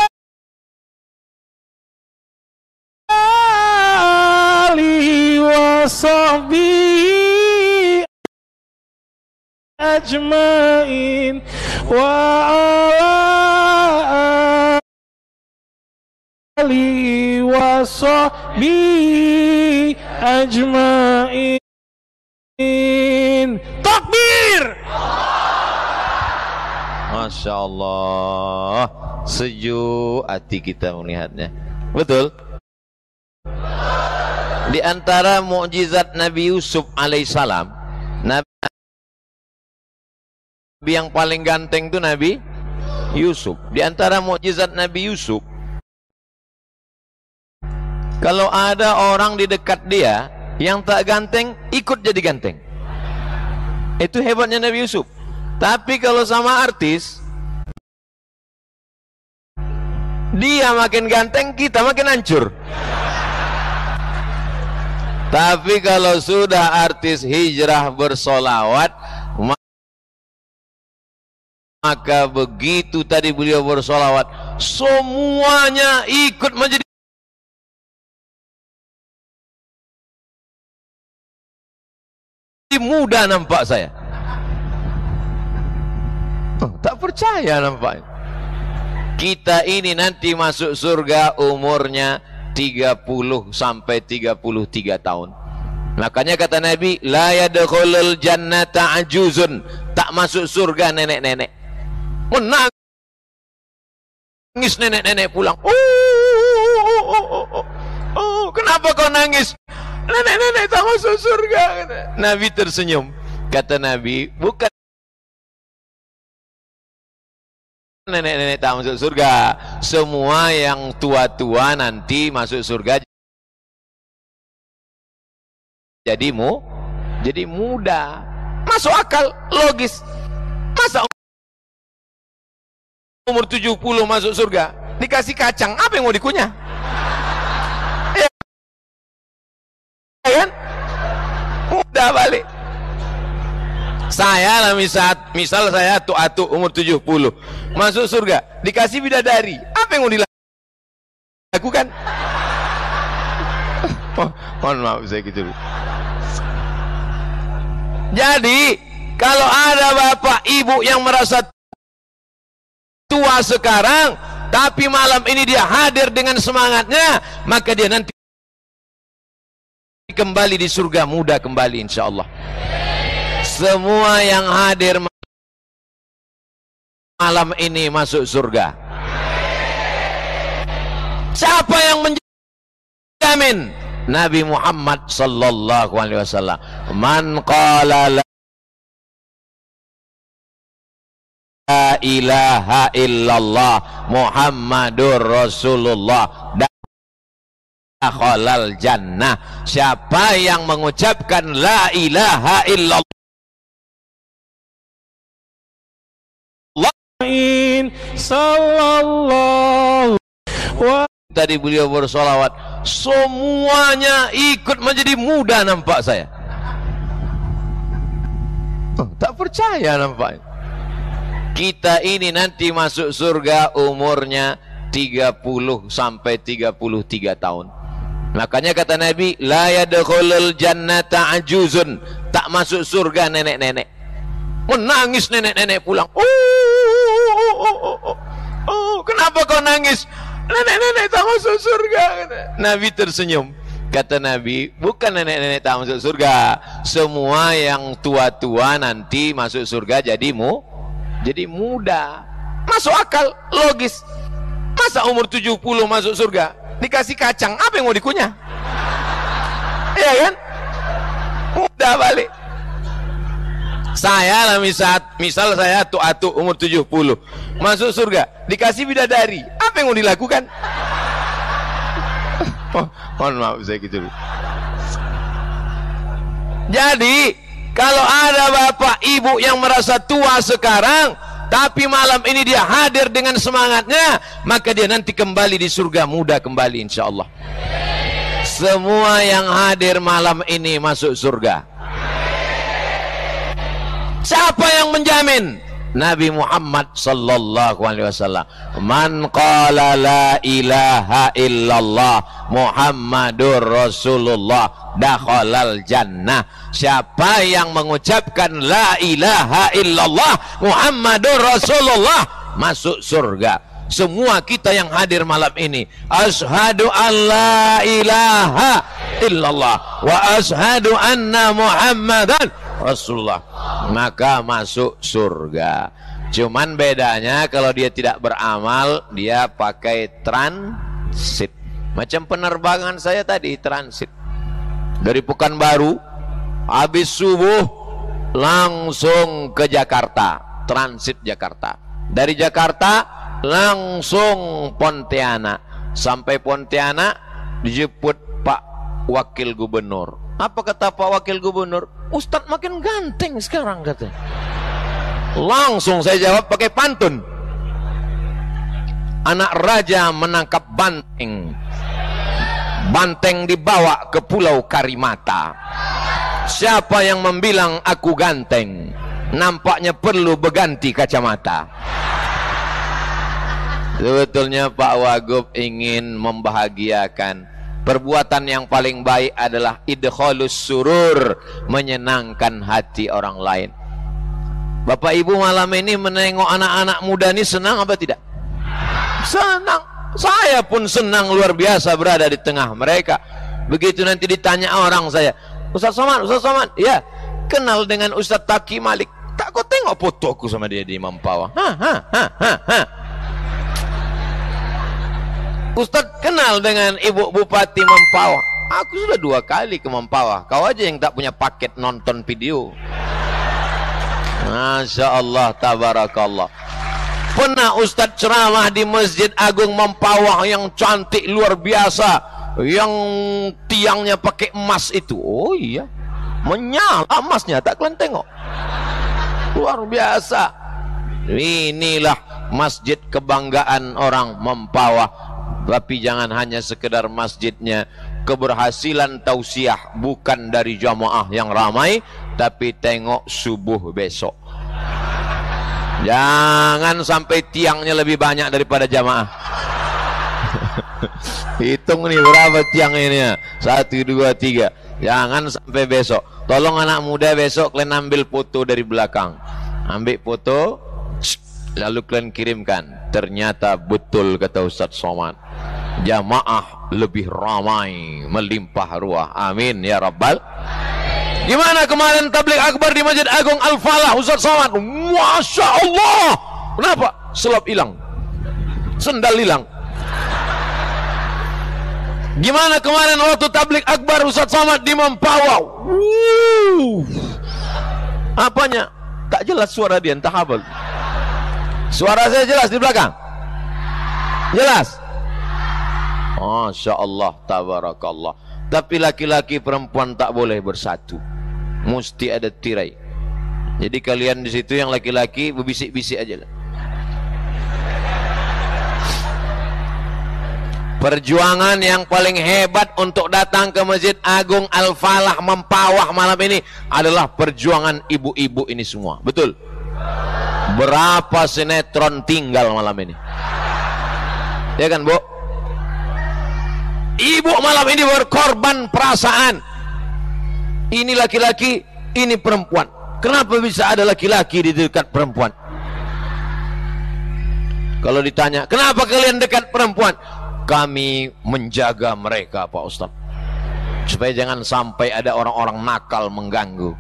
alihi wa sahbihi ajma'in wa ala sahbihi ajmain. Takbir.
Masya Allah, sejuk hati kita melihatnya. Betul. Di antara mukjizat Nabi Yusuf alaihissalam, Nabi yang paling ganteng itu Nabi Yusuf. Di antara mukjizat Nabi Yusuf, kalau ada orang di dekat dia yang tak ganteng, ikut jadi ganteng. Itu hebatnya Nabi Yusuf. Tapi kalau sama artis, dia makin ganteng, kita makin hancur. Tapi kalau sudah artis hijrah bersolawat, maka begitu tadi beliau bersolawat, semuanya ikut menjadi muda. Nampak saya tak percaya nampaknya. Kita ini nanti masuk surga umurnya 30 sampai 33 tahun. Makanya kata Nabi, la yadkhulul jannata ajuzun, tak masuk surga nenek-nenek. Menangis nenek-nenek pulang. Kenapa kau nangis? Nenek-nenek tak masuk surga. Nabi tersenyum. Kata Nabi, bukan nenek-nenek tak masuk surga, semua yang tua-tua nanti masuk surga jadi muda. Masuk akal, logis. Masa umur 70 masuk surga, dikasih kacang, apa yang mau dikunyah? Ya kan? Muda balik. Saya lah misal saya atu umur 70 masuk surga, dikasih bidadari, apa yang mau dilakukan? Mohon maaf saya gitu. Jadi kalau ada bapak ibu yang merasa tua sekarang, tapi malam ini dia hadir dengan semangatnya, maka dia nanti kembali di surga muda kembali insyaallah. Semua yang hadir malam ini masuk surga. Siapa yang menjamin? Nabi Muhammad sallallahu alaihi wasallam. Man qala la ilaha illallah Muhammadur Rasulullah dakhalal jannah. Siapa yang mengucapkan la ilaha illallah
sallallahu
tadi beliau bersolawat, semuanya ikut menjadi muda. Nampak saya tak percaya nampaknya. Kita ini nanti masuk surga umurnya 30 sampai 33 tahun. Makanya kata Nabi, la yadkhulul jannata ajuzun, tak masuk surga nenek-nenek. Menangis nenek-nenek pulang. Kenapa kau nangis? Nenek-nenek tak masuk surga. Nabi tersenyum. Kata Nabi, bukan nenek-nenek tak masuk surga, semua yang tua-tua nanti masuk surga jadi muda. Masuk akal, logis. Masa umur 70 masuk surga, dikasih kacang, apa yang mau dikunyah? Iya kan? Muda balik. Saya lah misal saya atu umur 70 masuk surga, dikasih bidadari, apa yang mau dilakukan? Mohon maaf saya gitu. Jadi kalau ada bapak ibu yang merasa tua sekarang, tapi malam ini dia hadir dengan semangatnya, maka dia nanti kembali di surga muda kembali insyaallah. Semua yang hadir malam ini masuk surga. Siapa yang menjamin? Nabi Muhammad sallallahu alaihi wasallam. Man qala la ilaha illallah Muhammadur Rasulullah dakhalal jannah. Siapa yang mengucapkan la ilaha illallah Muhammadur Rasulullah masuk surga. semua kita yang hadir malam ini, asyhadu alla ilaha illallah wa asyhadu anna muhammadan rasulullah, maka masuk surga. Cuman bedanya kalau dia tidak beramal, dia pakai transit. Macam penerbangan saya tadi, transit dari Pekanbaru, habis subuh langsung ke Jakarta, transit Jakarta. Dari Jakarta langsung Pontianak. Sampai Pontianak dijemput Pak Wakil Gubernur. Apa kata Pak Wakil Gubernur? Ustadz makin ganteng sekarang katanya. Langsung saya jawab pakai pantun. Anak raja menangkap banteng, banteng dibawa ke Pulau Karimata. Siapa yang membilang aku ganteng, nampaknya perlu berganti kacamata. Sebetulnya Pak Wagub ingin membahagiakan. Perbuatan yang paling baik adalah idkhalus surur, menyenangkan hati orang lain. Bapak Ibu malam ini menengok anak-anak muda ini senang apa tidak? Senang. Saya pun senang luar biasa berada di tengah mereka. Begitu nanti ditanya orang saya, Ustaz Somad, ya, kenal dengan Ustaz Taki Malik. Tak kau tengok fotoku sama dia di Mempawah. Ustaz kenal dengan Ibu Bupati Mempawah. Aku sudah 2 kali ke Mempawah. Kau aja yang tak punya paket nonton video. Masya Allah, tabarakallah. Pernah Ustadz ceramah di Masjid Agung Mempawah yang cantik luar biasa, yang tiangnya pakai emas itu. Oh iya, menyala emasnya, tak kalian tengok, luar biasa. Inilah masjid kebanggaan orang Mempawah. Tapi jangan hanya sekedar masjidnya. Keberhasilan tausiah bukan dari jamaah yang ramai, tapi tengok subuh besok. Jangan sampai tiangnya lebih banyak daripada jamaah. Hitung nih berapa tiang ini ya. 1, 2, 3. Jangan sampai besok. Tolong anak muda besok kalian ambil foto dari belakang. Ambil foto, lalu kalian kirimkan. Ternyata betul kata Ustaz Somad, jamaah lebih ramai, melimpah ruah. Amin ya rabbal. Gimana kemarin tabligh akbar di Masjid Agung Al-Falah Ustaz Somad? Masya Allah. Kenapa? Selop hilang, sendal hilang. Gimana kemarin waktu tabligh akbar Ustaz Somad di Mempawah? Apanya? Tak jelas suara dia, entah apa. Suara saya jelas di belakang? Jelas? Masya Allah, tabarakallah. Tapi laki-laki perempuan tak boleh bersatu, mesti ada tirai. Jadi kalian di situ yang laki-laki berbisik-bisik aja lah. Perjuangan yang paling hebat untuk datang ke Masjid Agung Al-Falah Mempawah malam ini adalah perjuangan ibu-ibu ini semua. Betul? Berapa sinetron tinggal malam ini? Ya kan, Bu? Ibu malam ini berkorban perasaan. Ini laki-laki, ini perempuan. Kenapa bisa ada laki-laki di dekat perempuan? Kalau ditanya, kenapa kalian dekat perempuan? Kami menjaga mereka, Pak Ustaz, supaya jangan sampai ada orang-orang nakal mengganggu.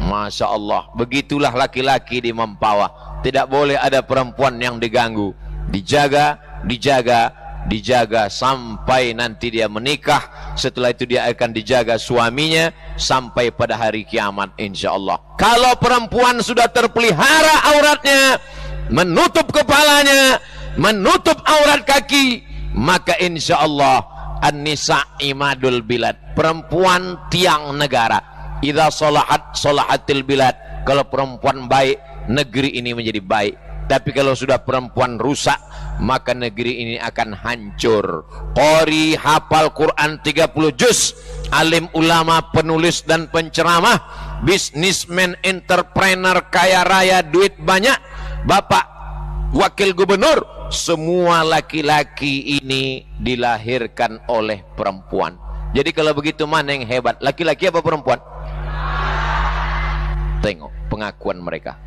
Masya Allah, begitulah laki-laki di Mempawah. Tidak boleh ada perempuan yang diganggu. Dijaga, dijaga, dijaga sampai nanti dia menikah. Setelah itu dia akan dijaga suaminya sampai pada hari kiamat insya Allah. Kalau perempuan sudah terpelihara auratnya, menutup kepalanya, menutup aurat kaki, maka insya Allah an-nisa imadul bilad, perempuan tiang negara. Idza sholahat sholahatil bilad, kalau perempuan baik negeri ini menjadi baik. Tapi kalau sudah perempuan rusak, maka negeri ini akan hancur. Qori hafal Quran 30 juz, alim ulama, penulis dan penceramah, bisnismen, entrepreneur, kaya raya, duit banyak, bapak wakil gubernur, semua laki-laki ini dilahirkan oleh perempuan. Jadi kalau begitu mana yang hebat, laki-laki apa perempuan? Tengok pengakuan mereka.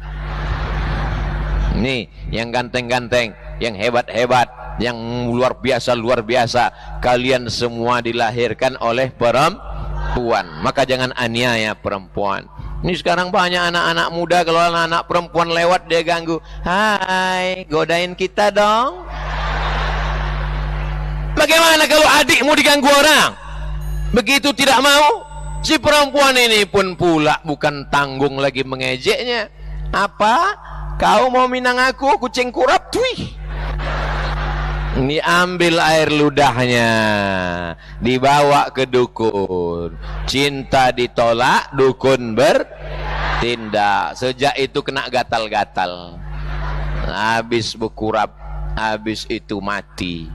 Nih yang ganteng-ganteng, yang hebat-hebat, yang luar biasa, kalian semua dilahirkan oleh perempuan, maka jangan aniaya perempuan. Ini sekarang banyak anak-anak muda, kalau anak-anak perempuan lewat dia ganggu, hai, godain kita dong. Bagaimana kalau adikmu diganggu orang? Begitu tidak mau, si perempuan ini pun pula bukan tanggung lagi mengejeknya. Apa? Kau mau minang aku, kucing kurap, tuih. Ini ambil air ludahnya, dibawa ke dukun. Cinta ditolak, dukun bertindak. Sejak itu kena gatal-gatal. Habis berkurap, habis itu mati.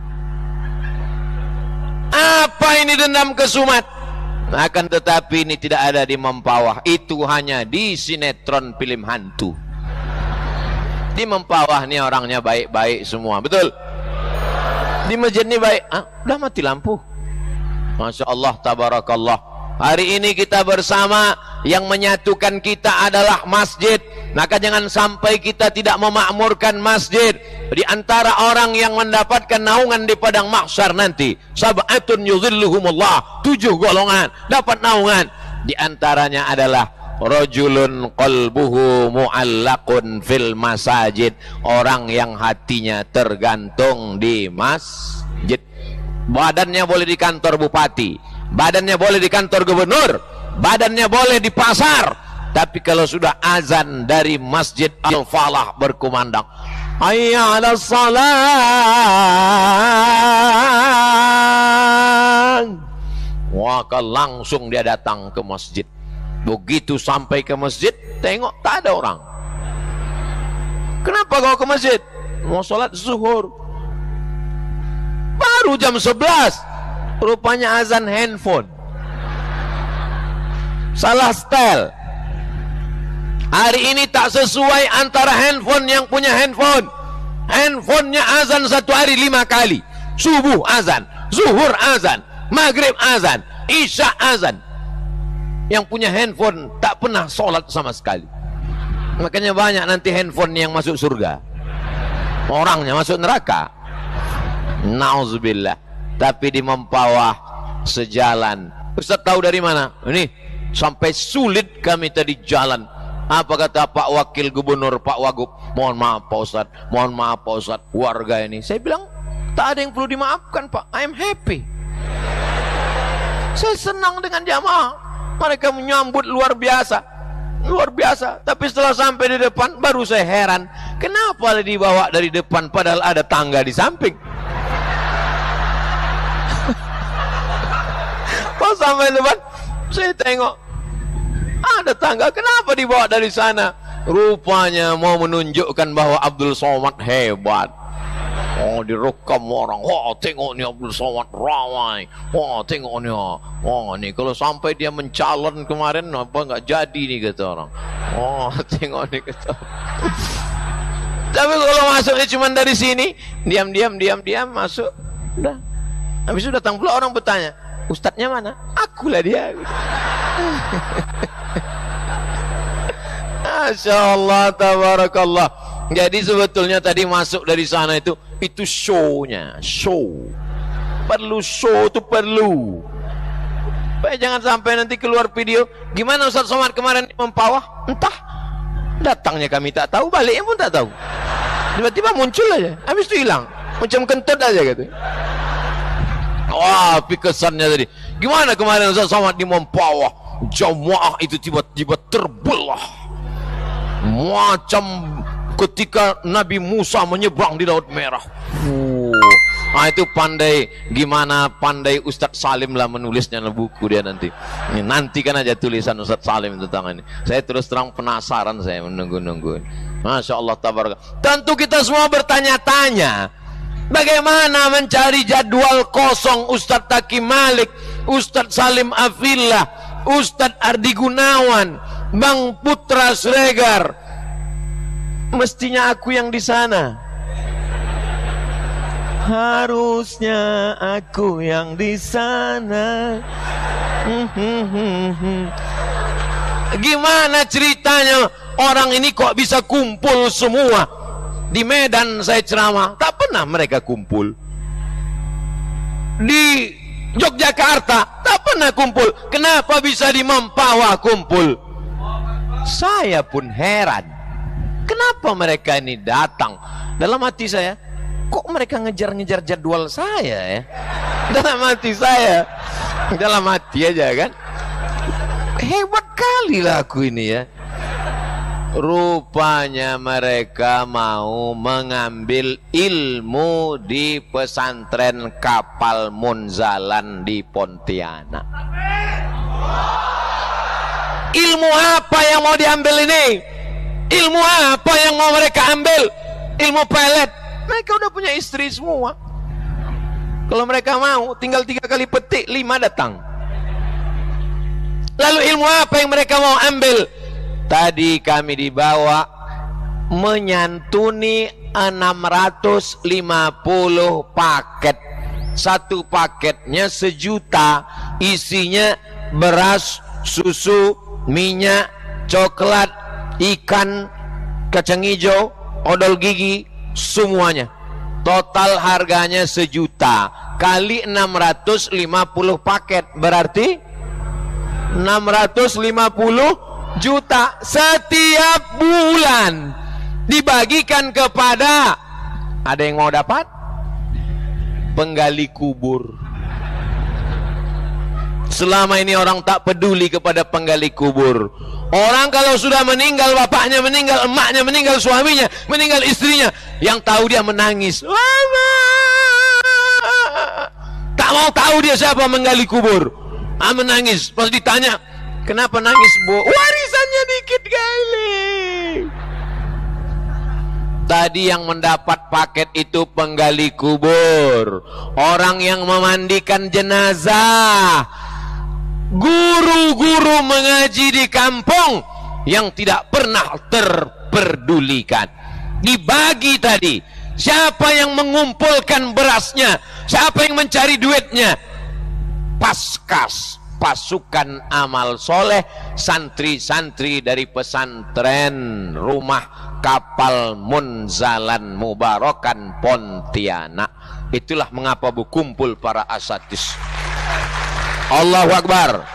Apa ini dendam kesumat? Akan tetapi ini tidak ada di Mempawah. Itu hanya di sinetron film hantu. Di Mempawah ini orangnya baik-baik semua, betul? Di masjid ini baik. Udah mati lampu. Masya Allah, tabarakallah. Hari ini kita bersama, yang menyatukan kita adalah masjid. Maka jangan sampai kita tidak memakmurkan masjid. Di antara orang yang mendapatkan naungan di padang mahsyar nanti, sab'atun yudhilluhumullah, 7 golongan dapat naungan. Di antaranya adalah rajulun qalbuhu mu'allaqun fil masajid, orang yang hatinya tergantung di masjid. Badannya boleh di kantor bupati, badannya boleh di kantor gubernur, badannya boleh di pasar, tapi kalau sudah azan dari Masjid Al-Falah berkumandang, hayya 'alas salat, maka langsung dia datang ke masjid. Begitu sampai ke masjid, tengok tak ada orang. Kenapa kau ke masjid? Mau sholat zuhur. Baru jam 11, rupanya azan handphone. Salah setel. Hari ini tak sesuai antara handphone yang punya handphone. Handphonenya azan satu hari 5 kali. Subuh azan, zuhur azan, maghrib azan, isya azan. Yang punya handphone tak pernah sholat sama sekali. Makanya banyak nanti handphone yang masuk surga, orangnya masuk neraka. Nauzubillah. Tapi di Mempawah sejalan. Ustaz tahu dari mana? Ini sampai sulit kami tadi jalan. Apa kata Pak Wakil Gubernur, Pak Wagub? Mohon maaf Pak Ustaz, mohon maaf Pak Ustaz, warga ini. Saya bilang tak ada yang perlu dimaafkan Pak. I am happy. Saya senang dengan jamaah. Mereka menyambut luar biasa, luar biasa. Tapi setelah sampai di depan, baru saya heran, kenapa dibawa dari depan padahal ada tangga di samping. Pas sampai depan, saya tengok ada tangga, kenapa dibawa dari sana? Rupanya mau menunjukkan bahwa Abdul Somad hebat. Oh, direkam orang. Wah, tengok nih Abdul Somad ramai. Wah, tengok nih. Wah, nih kalau sampai dia mencalon kemarin apa nggak jadi nih kata orang. Oh, tengok nih kata. Tapi kalau masuknya cuma dari sini, diam masuk, udah. Habis itu datang pula orang bertanya, ustadznya mana? Akulah dia. Masya Allah, tabarakallah. Jadi sebetulnya tadi masuk dari sana itu show-nya, show. Perlu show, itu perlu. Supaya jangan sampai nanti keluar video, gimana Ustaz Somad kemarin di Mempawah? Entah. Datangnya kami tak tahu, baliknya pun tak tahu. Tiba-tiba muncul aja, habis itu hilang. Macam kentut aja gitu. Wah, kesannya tadi. Gimana kemarin Ustaz Somad di Mempawah? Jamaah itu tiba-tiba terbelah. Macam ketika Nabi Musa menyeberang di Laut Merah. Itu pandai, gimana pandai Ustadz Salim lah menulisnya dalam buku dia nanti. Nantikan aja tulisan Ustadz Salim tentang ini. Saya terus terang penasaran, saya menunggu-nunggu. Masya Allah, tabarak. Tentu kita semua bertanya-tanya, bagaimana mencari jadwal kosong Ustadz Taki Malik, Ustadz Salim Afillah, Ustadz Ardi Gunawan, Bang Putra Sregar. Mestinya aku yang di sana. Harusnya aku yang di sana. Gimana ceritanya orang ini kok bisa kumpul semua? Di Medan saya ceramah, tak mana mereka kumpul? Di Yogyakarta tak pernah kumpul. Kenapa bisa di Mempawah kumpul? Saya pun heran, kenapa mereka ini datang. Dalam hati saya, kok mereka ngejar-ngejar jadwal saya ya? Dalam hati saya, dalam hati aja kan, hebat kali lah aku ini ya. Rupanya mereka mau mengambil ilmu di pesantren Kapal Munzalan di Pontianak. Ilmu apa yang mau diambil ini? Ilmu apa yang mau mereka ambil? Ilmu pelet. Mereka udah punya istri semua. Kalau mereka mau, tinggal 3 kali petik, 5 datang. Lalu ilmu apa yang mereka mau ambil? Tadi kami dibawa menyantuni 650 paket. Satu paketnya 1 juta, isinya beras, susu, minyak, coklat, ikan, kacang hijau, odol gigi, semuanya. Total harganya 1 juta kali 650 paket, berarti 650 juta setiap bulan dibagikan kepada, ada yang mau dapat? Penggali kubur. Selama ini orang tak peduli kepada penggali kubur. Orang kalau sudah meninggal, bapaknya meninggal, emaknya meninggal, suaminya meninggal, istrinya, yang tahu dia menangis. Tak mau tahu dia siapa menggali kubur. Menangis. Pas ditanya, kenapa nangis, Bu? Warisannya dikit kali. Tadi yang mendapat paket itu penggali kubur, orang yang memandikan jenazah, guru-guru mengaji di kampung yang tidak pernah terpedulikan. Dibagi tadi. Siapa yang mengumpulkan berasnya? Siapa yang mencari duitnya? Paskas, pasukan amal soleh, santri-santri dari pesantren Rumah Kapal Munzalan Mubarakan Pontianak. Itulah mengapa berkumpul para asatis. Allahu Akbar,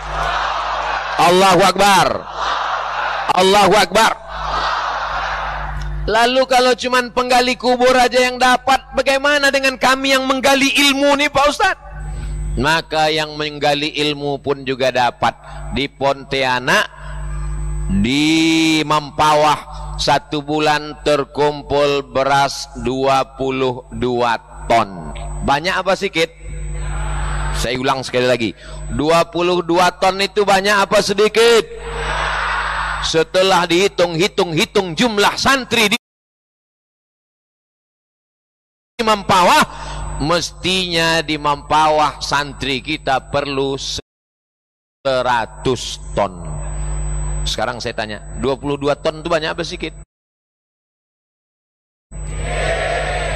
Allahu Akbar, Allahu Akbar. Lalu kalau cuman penggali kubur aja yang dapat, bagaimana dengan kami yang menggali ilmu nih Pak Ustadz? Maka yang menggali ilmu pun juga dapat. Di Pontianak, di Mempawah, 1 bulan terkumpul beras 22 ton. Banyak apa sedikit? Saya ulang sekali lagi, 22 ton itu banyak apa sedikit? Setelah dihitung-hitung jumlah santri di Mempawah, mestinya di Mempawah santri kita perlu 100 ton. Sekarang saya tanya, 22 ton itu banyak apa sedikit?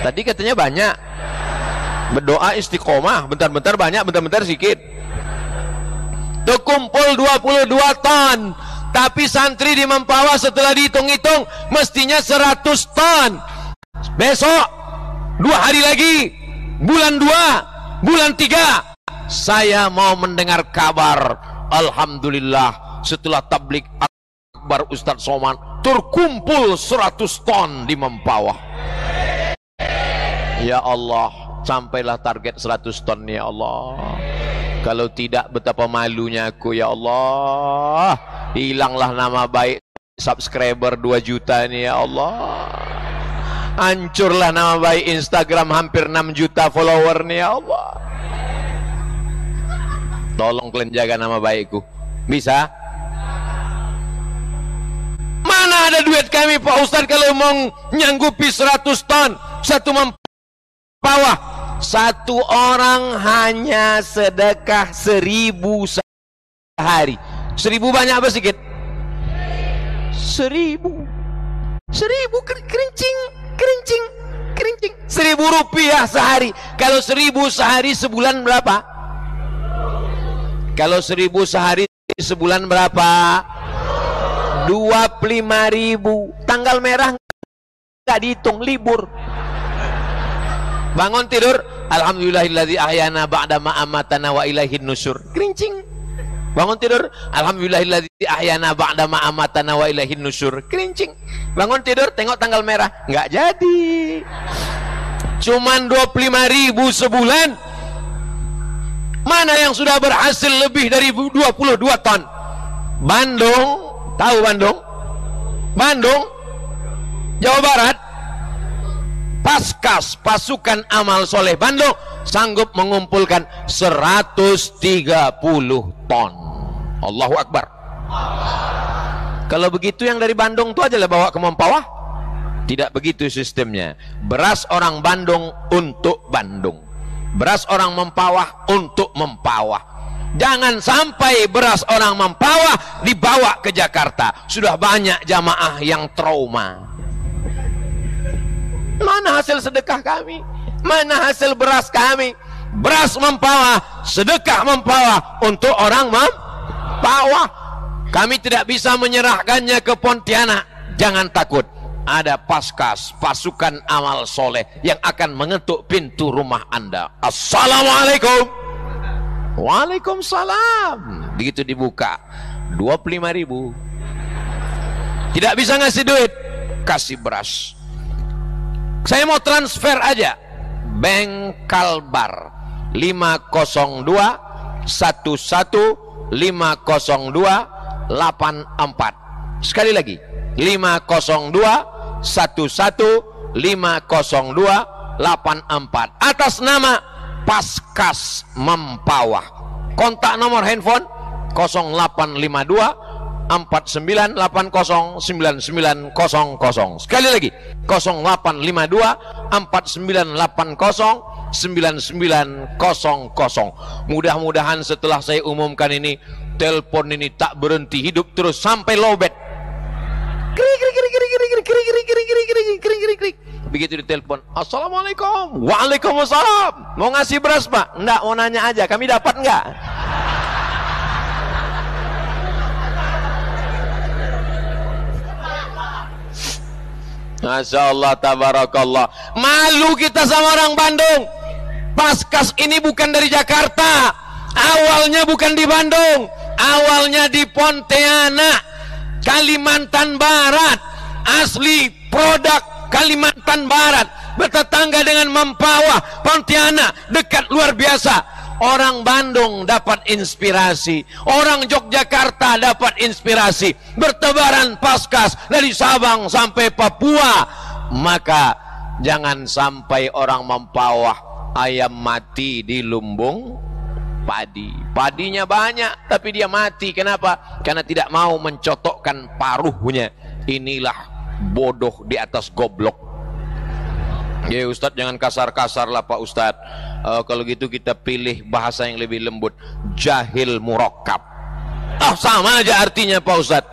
Tadi katanya banyak. Berdoa istiqomah, bentar-bentar banyak, bentar-bentar sedikit. Terkumpul 22 ton. Tapi santri di Mempawah setelah dihitung-hitung mestinya 100 ton. Besok 2 hari lagi, bulan 2, bulan 3, saya mau mendengar kabar, alhamdulillah, setelah tablik akbar Ustadz Somad terkumpul 100 ton di Mempawah. Ya Allah, sampailah target 100 ton ya Allah. Kalau tidak, betapa malunya aku ya Allah. Hilanglah nama baik subscriber 2 juta ini ya Allah. Hancurlah nama baik Instagram hampir 6 juta follower nih ya Allah. Tolong kalian jaga nama baikku. Bisa? Mana ada duit kami Pak Ustadz kalau mau nyanggupi 100 ton satu Mempawah. 1 orang hanya sedekah 1.000 sehari. 1.000 banyak apa sedikit? 1.000 kerincing 1.000 rupiah sehari. Kalau 1.000 sehari sebulan berapa? Kalau 1.000 sehari sebulan berapa? 25.000. Tanggal merah nggak dihitung, libur. Bangun tidur, alhamdulillahilladzi ahyana ba'da ma amatana wa ilaihin nusyur. Kerincing. Bangun tidur, alhamdulillahilladzi ahyana ba'da ma amatana wa ilaihin nusyur. Kerincing. Bangun tidur, tengok tanggal merah, nggak jadi. Cuman 25.000 sebulan. Mana yang sudah berhasil lebih dari 22 ton? Bandung, tahu Bandung? Bandung, Jawa Barat. Paskas, pasukan amal soleh Bandung sanggup mengumpulkan 130 ton. Allahu Akbar. Kalau begitu yang dari Bandung itu aja lah bawa ke Mempawah. Tidak begitu sistemnya. Beras orang Bandung untuk Bandung, beras orang Mempawah untuk Mempawah. Jangan sampai beras orang Mempawah dibawa ke Jakarta. Sudah banyak jamaah yang trauma. Mana hasil sedekah kami? Mana hasil beras kami? Beras Mempawah, sedekah Mempawah untuk orang Mempawah. Kami tidak bisa menyerahkannya ke Pontianak. Jangan takut, ada Paskas, pasukan amal soleh yang akan mengetuk pintu rumah Anda. Assalamualaikum. Waalaikumsalam. Begitu dibuka, 25.000. Tidak bisa ngasih duit, kasih beras. Saya mau transfer aja. Bank Kalbar 502 11 502 84. Sekali lagi, 502 11 502 84. Atas nama Paskas Mempawah. Kontak nomor handphone 0852 49809900. Sekali lagi, 0852 49809900. Mudah-mudahan setelah saya umumkan ini, telepon ini tak berhenti hidup terus sampai lowbat. Begitu ditelepon, assalamualaikum. Waalaikumsalam. Mau ngasih beras Pak? Enggak, mau nanya aja, kami dapat enggak? Masya Allah, tabarakallah. Malu kita sama orang Bandung. Paskas ini bukan dari Jakarta. Awalnya bukan di Bandung. Awalnya di Pontianak, Kalimantan Barat. Asli produk Kalimantan Barat, bertetangga dengan Mempawah, Pontianak, dekat luar biasa. Orang Bandung dapat inspirasi, orang Yogyakarta dapat inspirasi, bertebaran Paskas dari Sabang sampai Papua. Maka jangan sampai orang Mempawah ayam mati di lumbung padi. Padinya banyak tapi dia mati. Kenapa? Karena tidak mau mencotokkan paruhnya. Inilah bodoh di atas goblok. Ya Ustadz, jangan kasar-kasar lah Pak Ustadz. Kalau gitu kita pilih bahasa yang lebih lembut, jahil murakkab. Sama aja artinya Pak Ustadz.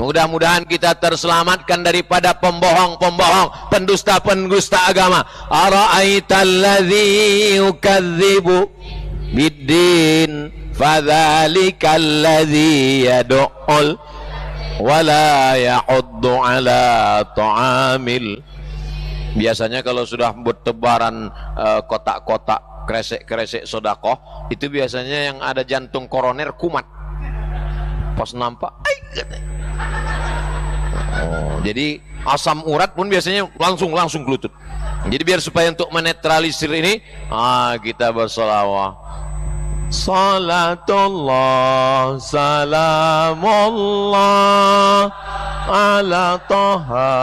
Mudah-mudahan kita terselamatkan daripada pembohong-pembohong, pendusta-pendusta agama. Ara'aital ladzi yukadzibu biddin fadzalikal ladzi yad'ul wala yahuddu ala ta'amil. Biasanya kalau sudah bertebaran kotak-kotak kresek-kresek sodakoh, itu biasanya yang ada jantung koroner kumat. Pas nampak, jadi asam urat pun biasanya langsung kelutut. Jadi biar supaya untuk menetralisir ini, kita bersolawat. Salatullah salamullah ala taha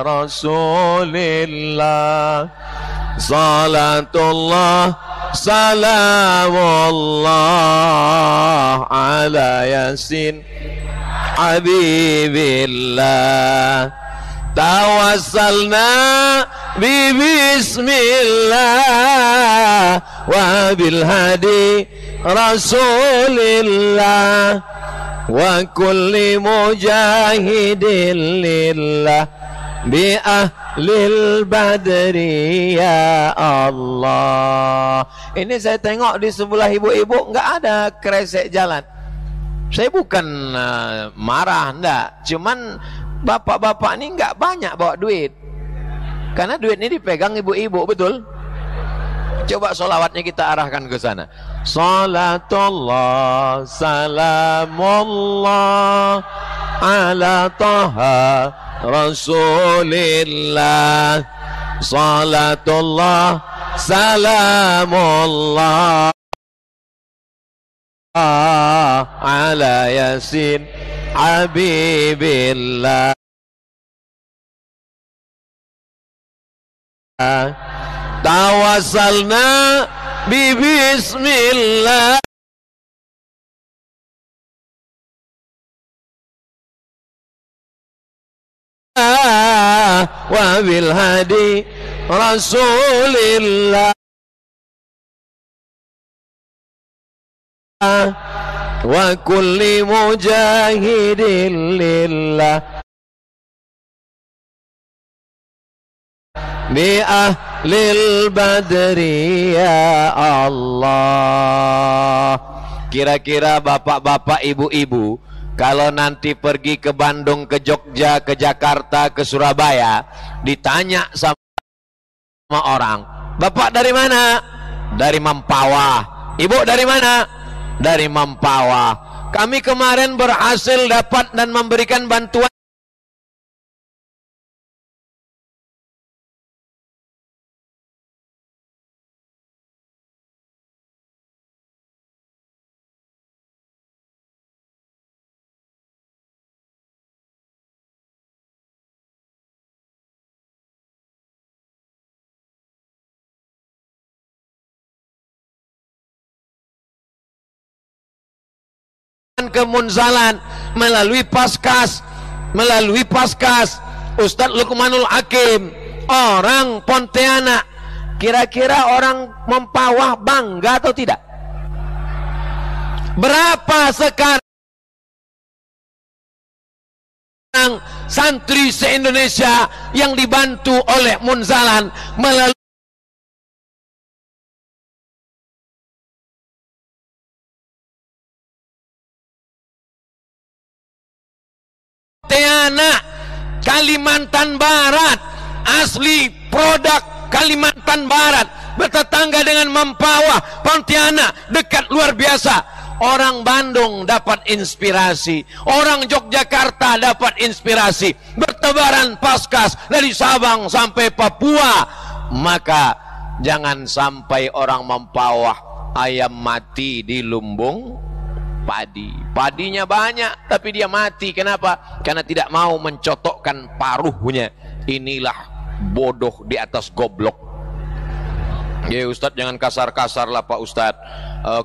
rasulillah. Salatullah salamullah ala yasin habibillah. Tawassalna bi bismillah wa bil hadi rasulillah wa kulli mujahidin lillah bi ahlil badri ya Allah. Ini saya tengok di sebelah ibu-ibu nggak ada kresek jalan. Saya bukan marah, enggak, cuman bapak-bapak ini nggak banyak bawa duit, karena duit ini dipegang ibu-ibu, betul? Coba solawatnya kita arahkan ke sana. Salatullah salamullah ala taha rasulillah. Salatullah salamullah ala yasin habibillah. Tawassalna bi bismillah wa bil hadi rasulillah wa kulli mujahidin lillah bi ahlil badri ya Allah. Kira-kira bapak-bapak, ibu-ibu, kalau nanti pergi ke Bandung, ke Jogja, ke Jakarta, ke Surabaya, ditanya sama orang, bapak dari mana? Dari Mempawah. Ibu dari mana? Dari Mempawah. Kami kemarin berhasil dapat dan memberikan bantuan ke Munzalan melalui Paskas, Ustadz Lukmanul Hakim, orang Pontianak. Kira-kira orang Mempawah bangga atau tidak? Berapa sekarang santri se-Indonesia yang dibantu oleh Munzalan melalui Pontianak, Kalimantan Barat, asli produk Kalimantan Barat, bertetangga dengan Mempawah, Pontianak, dekat luar biasa. Orang Bandung dapat inspirasi, orang Yogyakarta dapat inspirasi, bertebaran Paskas dari Sabang sampai Papua. Maka jangan sampai orang Mempawah ayam mati di lumbung padinya banyak tapi dia mati. Kenapa? Karena tidak mau mencotokkan paruhnya. Inilah bodoh di atas goblok. Ya Ustadz, jangan kasar-kasar lah Pak Ustadz.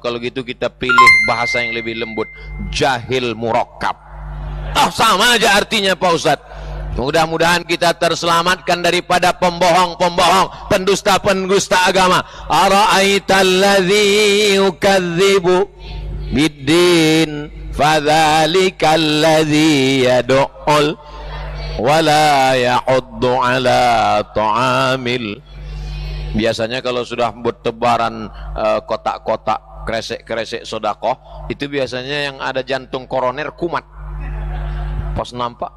Kalau gitu kita pilih bahasa yang lebih lembut, jahil murakkab. Sama aja artinya Pak Ustadz. Mudah-mudahan kita terselamatkan daripada pembohong-pembohong, pendusta-pendusta agama. Ara'aital ladzi yukadzibu biddin fadzalikal ladzi yad'ul wala yahuddu ala ta'amil. Biasanya kalau sudah bertebaran kotak-kotak kresek-kresek sodakoh, itu biasanya yang ada jantung koroner kumat pas nampak.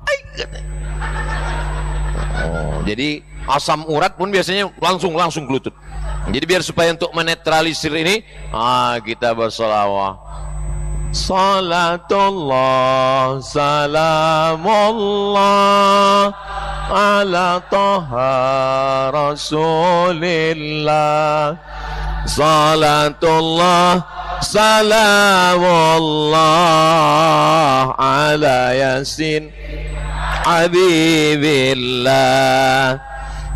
Jadi asam urat pun biasanya langsung gelutut. Jadi biar supaya untuk menetralisir ini, kita bersolawat. Salatullah salamullah ala taha rasulillah. Salatullah salamullah ala yasin habibillah.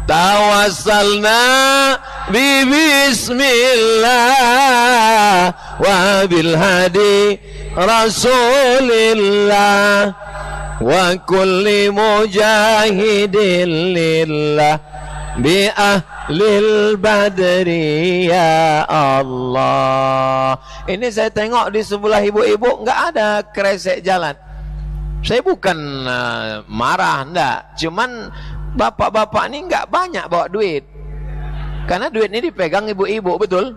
Tawassalna bi bismillah wa bil hadi rasulillah wa kulli mujahidin lillah bi ahlil badri ya Allah. Ini saya tengok di sebelah ibu-ibu nggak ada kresek jalan. Saya bukan marah, enggak, cuman bapak-bapak ini nggak banyak bawa duit, karena duit ini dipegang ibu-ibu, betul?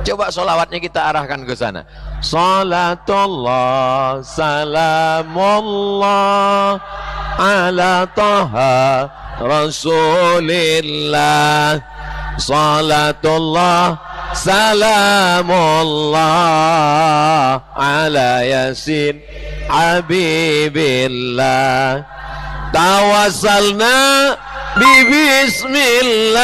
Coba solawatnya kita arahkan ke sana. Salatullah salamullah ala taha rasulillah. salatullah salamullah ala yasin habibillah tawassalna bismillah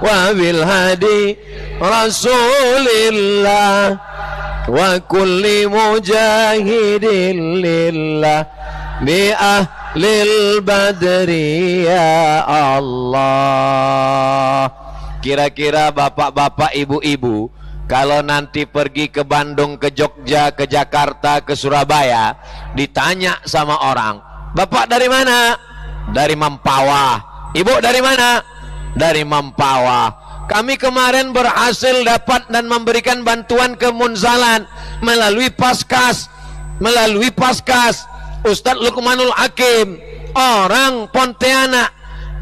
wa bil hadi rasulillah wa kulli mujahidin lillah bi ahlil badri ya Allah. Kira-kira bapak-bapak, ibu-ibu, kalau nanti pergi ke Bandung, ke Jogja, ke Jakarta, ke Surabaya, ditanya sama orang, bapak dari mana? Dari Mempawah. Ibu dari mana? Dari Mempawah. Kami kemarin berhasil dapat dan memberikan bantuan ke Munzalan melalui Paskas, Ustadz Lukmanul Hakim, orang Pontianak.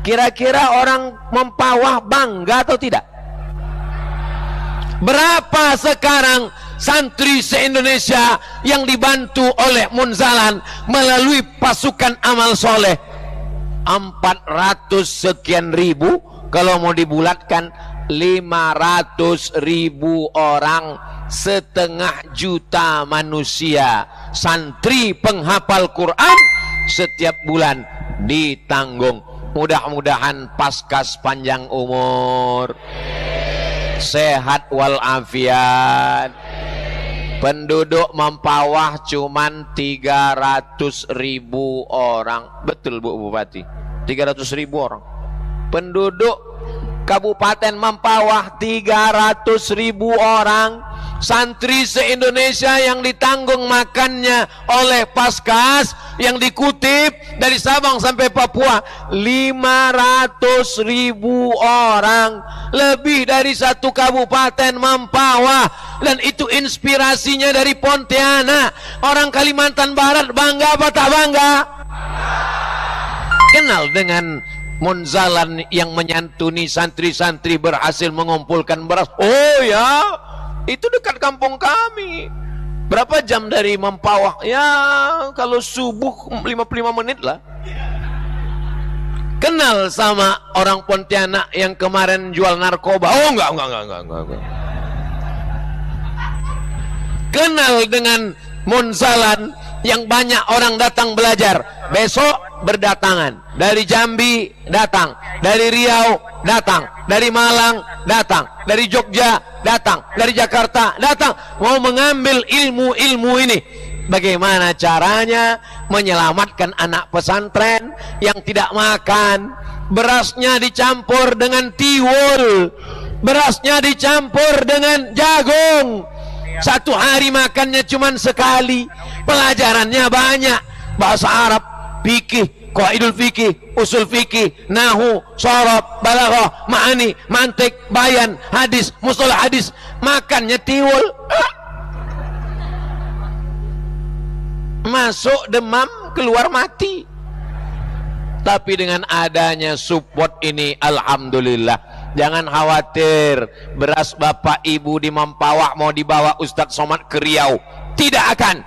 Kira-kira orang Mempawah bangga atau tidak? Berapa sekarang santri se-Indonesia yang dibantu oleh Munzalan melalui pasukan amal soleh? 400 sekian ribu. Kalau mau dibulatkan 500.000 orang, 1,5 juta manusia santri penghafal Quran setiap bulan ditanggung. Mudah-mudahan Paskas panjang umur, sehat walafiat. Penduduk Mempawah cuman 300.000 orang. Betul Bu Bupati, 300.000 orang. Penduduk Kabupaten Mempawah 300.000 orang. Santri se-Indonesia yang ditanggung makannya oleh Paskas, yang dikutip dari Sabang sampai Papua 500.000 orang, lebih dari satu kabupaten Mempawah. Dan itu inspirasinya dari Pontianak. Orang Kalimantan Barat bangga apa tak bangga? Kenal dengan Munzalan yang menyantuni santri-santri, berhasil mengumpulkan beras. Oh ya, itu dekat kampung kami. Berapa jam dari Mempawah? Ya kalau subuh 55 menit lah. Kenal sama orang Pontianak yang kemarin jual narkoba? Oh enggak. Kenal dengan Munzalan yang banyak orang datang belajar. Besok berdatangan dari Jambi, datang dari Riau, datang dari Malang, datang dari Jogja, datang dari Jakarta, datang mau mengambil ilmu-ilmu ini. Bagaimana caranya menyelamatkan anak pesantren yang tidak makan? Berasnya dicampur dengan tiwul, berasnya dicampur dengan jagung. Satu hari makannya cuma sekali. Pelajarannya banyak, bahasa Arab, fikih, qaidul fikih, usul fikih, nahu, sharab, balaghah, ma'ani, mantik, bayan, hadis, mustalah hadis. Makannya tiwul. Masuk demam, keluar mati. Tapi dengan adanya support ini, alhamdulillah. Jangan khawatir, beras bapak ibu di Mempawah mau dibawa Ustadz Somad ke Riau, tidak akan.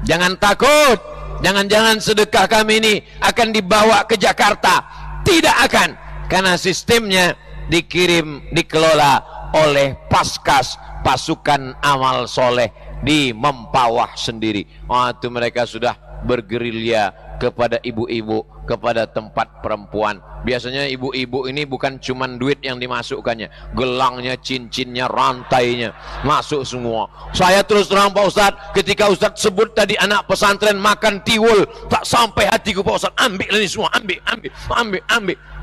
Jangan takut, jangan-jangan sedekah kami ini akan dibawa ke Jakarta, tidak akan. Karena sistemnya dikirim, dikelola oleh Paskas, pasukan amal soleh di Mempawah sendiri. Itu mereka sudah bergerilya kepada ibu-ibu, kepada tempat perempuan. Biasanya ibu-ibu ini bukan cuman duit yang dimasukkannya, gelangnya, cincinnya, rantainya masuk semua. Saya terus terang Pak Ustadz, ketika Ustadz sebut tadi anak pesantren makan tiwul, tak sampai hatiku Pak Ustadz. Ambil ini semua, ambil.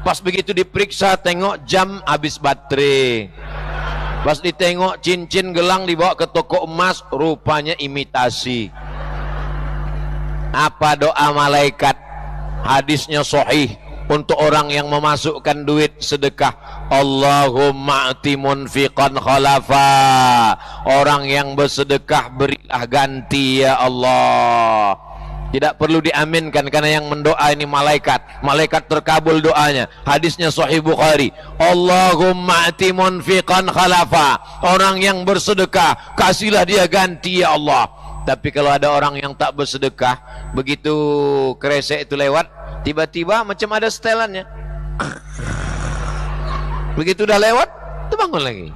Pas begitu diperiksa, tengok jam habis baterai. Pas ditengok cincin gelang dibawa ke toko emas, rupanya imitasi. Apa doa malaikat? Hadisnya sahih untuk orang yang memasukkan duit sedekah. Allahumma ati munfiqan khalafa. Orang yang bersedekah berilah ganti ya Allah. Tidak perlu diaminkan karena yang mendoa ini malaikat. Malaikat terkabul doanya. Hadisnya sahih Bukhari. Allahumma ati munfiqan khalafa. Orang yang bersedekah, kasihlah dia ganti ya Allah. Tapi kalau ada orang yang tak bersedekah, begitu kresek itu lewat, tiba-tiba macam ada setelannya. Begitu udah lewat, itu bangun lagi.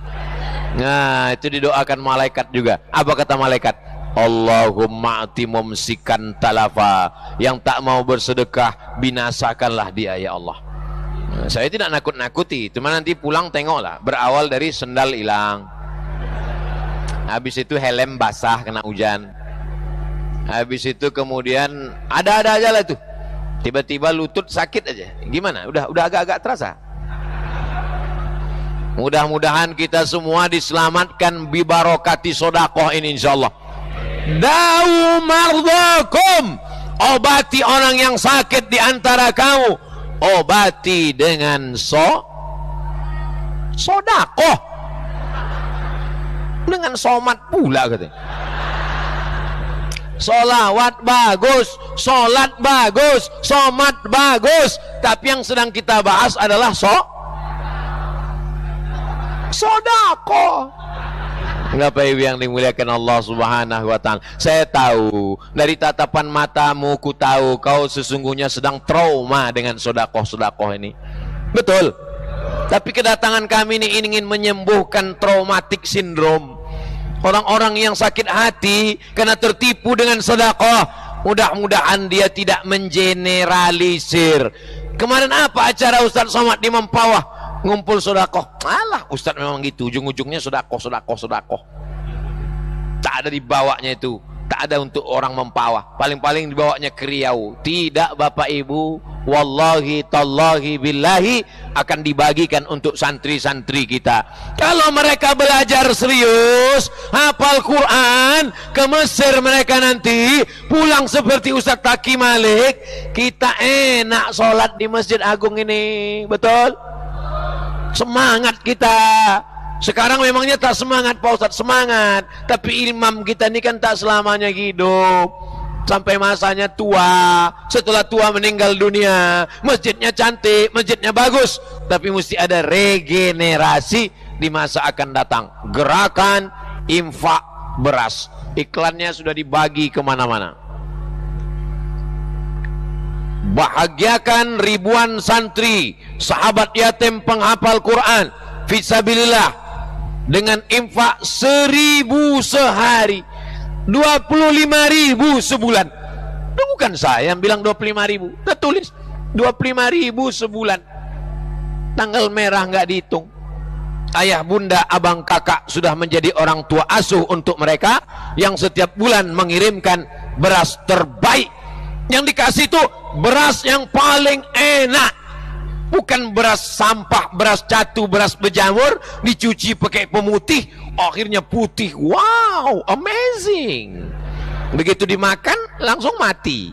Nah, itu didoakan malaikat juga. Apa kata malaikat? Allahumma ati mumsikan talafa, yang tak mau bersedekah binasakanlah dia ya Allah. Nah, saya tidak nakut-nakuti, cuma nanti pulang tengoklah. Berawal dari sendal hilang, habis itu helm basah kena hujan, habis itu kemudian ada-ada aja lah tuh, tiba-tiba lutut sakit aja. Gimana? Udah agak-agak terasa. Mudah-mudahan kita semua diselamatkan bibarokati sodakoh ini insyaallah. Da'u mardhakum, obati orang yang sakit di antara kamu, obati dengan sodakoh, dengan somat pula katanya. Solawat bagus, solat bagus, somat bagus, tapi yang sedang kita bahas adalah sodako. Bapak Ibu yang dimuliakan Allah Subhanahu wa Ta'ala, saya tahu dari tatapan matamu, ku tahu kau sesungguhnya sedang trauma dengan sodakoh ini. Betul. Tapi kedatangan kami ini ingin menyembuhkan traumatik sindrom. Orang-orang yang sakit hati karena tertipu dengan sodakoh, mudah-mudahan dia tidak mengeneralisir. Kemarin apa acara Ustaz Somad di Mempawah? Ngumpul sodakoh. Alah, Ustaz memang gitu, ujung-ujungnya sodakoh. Tak ada dibawanya itu, tak ada untuk orang Mempawah. Paling-paling dibawanya ke Riau. Tidak Bapak Ibu, wallahi tallahi billahi, akan dibagikan untuk santri-santri kita. Kalau mereka belajar serius, hafal Quran, ke Mesir mereka nanti pulang seperti Ustaz Taki Malik, kita enak sholat di Masjid Agung ini. Betul? Semangat kita. Sekarang memangnya tak semangat Pak Ustadz, semangat, tapi imam kita ini kan tak selamanya hidup, sampai masanya tua. Setelah tua meninggal dunia, masjidnya cantik, masjidnya bagus, tapi mesti ada regenerasi di masa akan datang. Gerakan infak beras, iklannya sudah dibagi kemana-mana. Bahagiakan ribuan santri, sahabat yatim penghafal Quran fisabilillah dengan infak 1.000 sehari, 25.000 sebulan. Bukan saya yang bilang 25.000, udah tulis 25.000 sebulan. Tanggal merah nggak dihitung. Ayah bunda abang kakak sudah menjadi orang tua asuh untuk mereka yang setiap bulan mengirimkan beras terbaik. Yang dikasih itu beras yang paling enak, bukan beras sampah, beras catu, beras berjamur dicuci pakai pemutih akhirnya putih. Wow, amazing. Begitu dimakan langsung mati.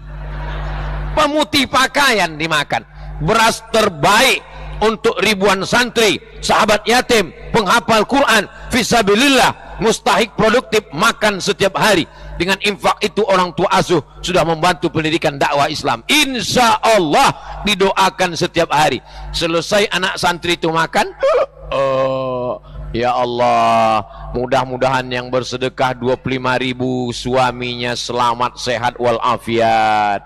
Pemutih pakaian dimakan. Beras terbaik untuk ribuan santri, sahabat yatim, penghafal Quran fisabilillah, mustahik produktif makan setiap hari. Dengan infak itu orang tua asuh sudah membantu pendidikan dakwah Islam. Insya Allah didoakan setiap hari. Selesai anak santri itu makan, ya Allah, mudah-mudahan yang bersedekah 25.000 suaminya selamat sehat walafiat.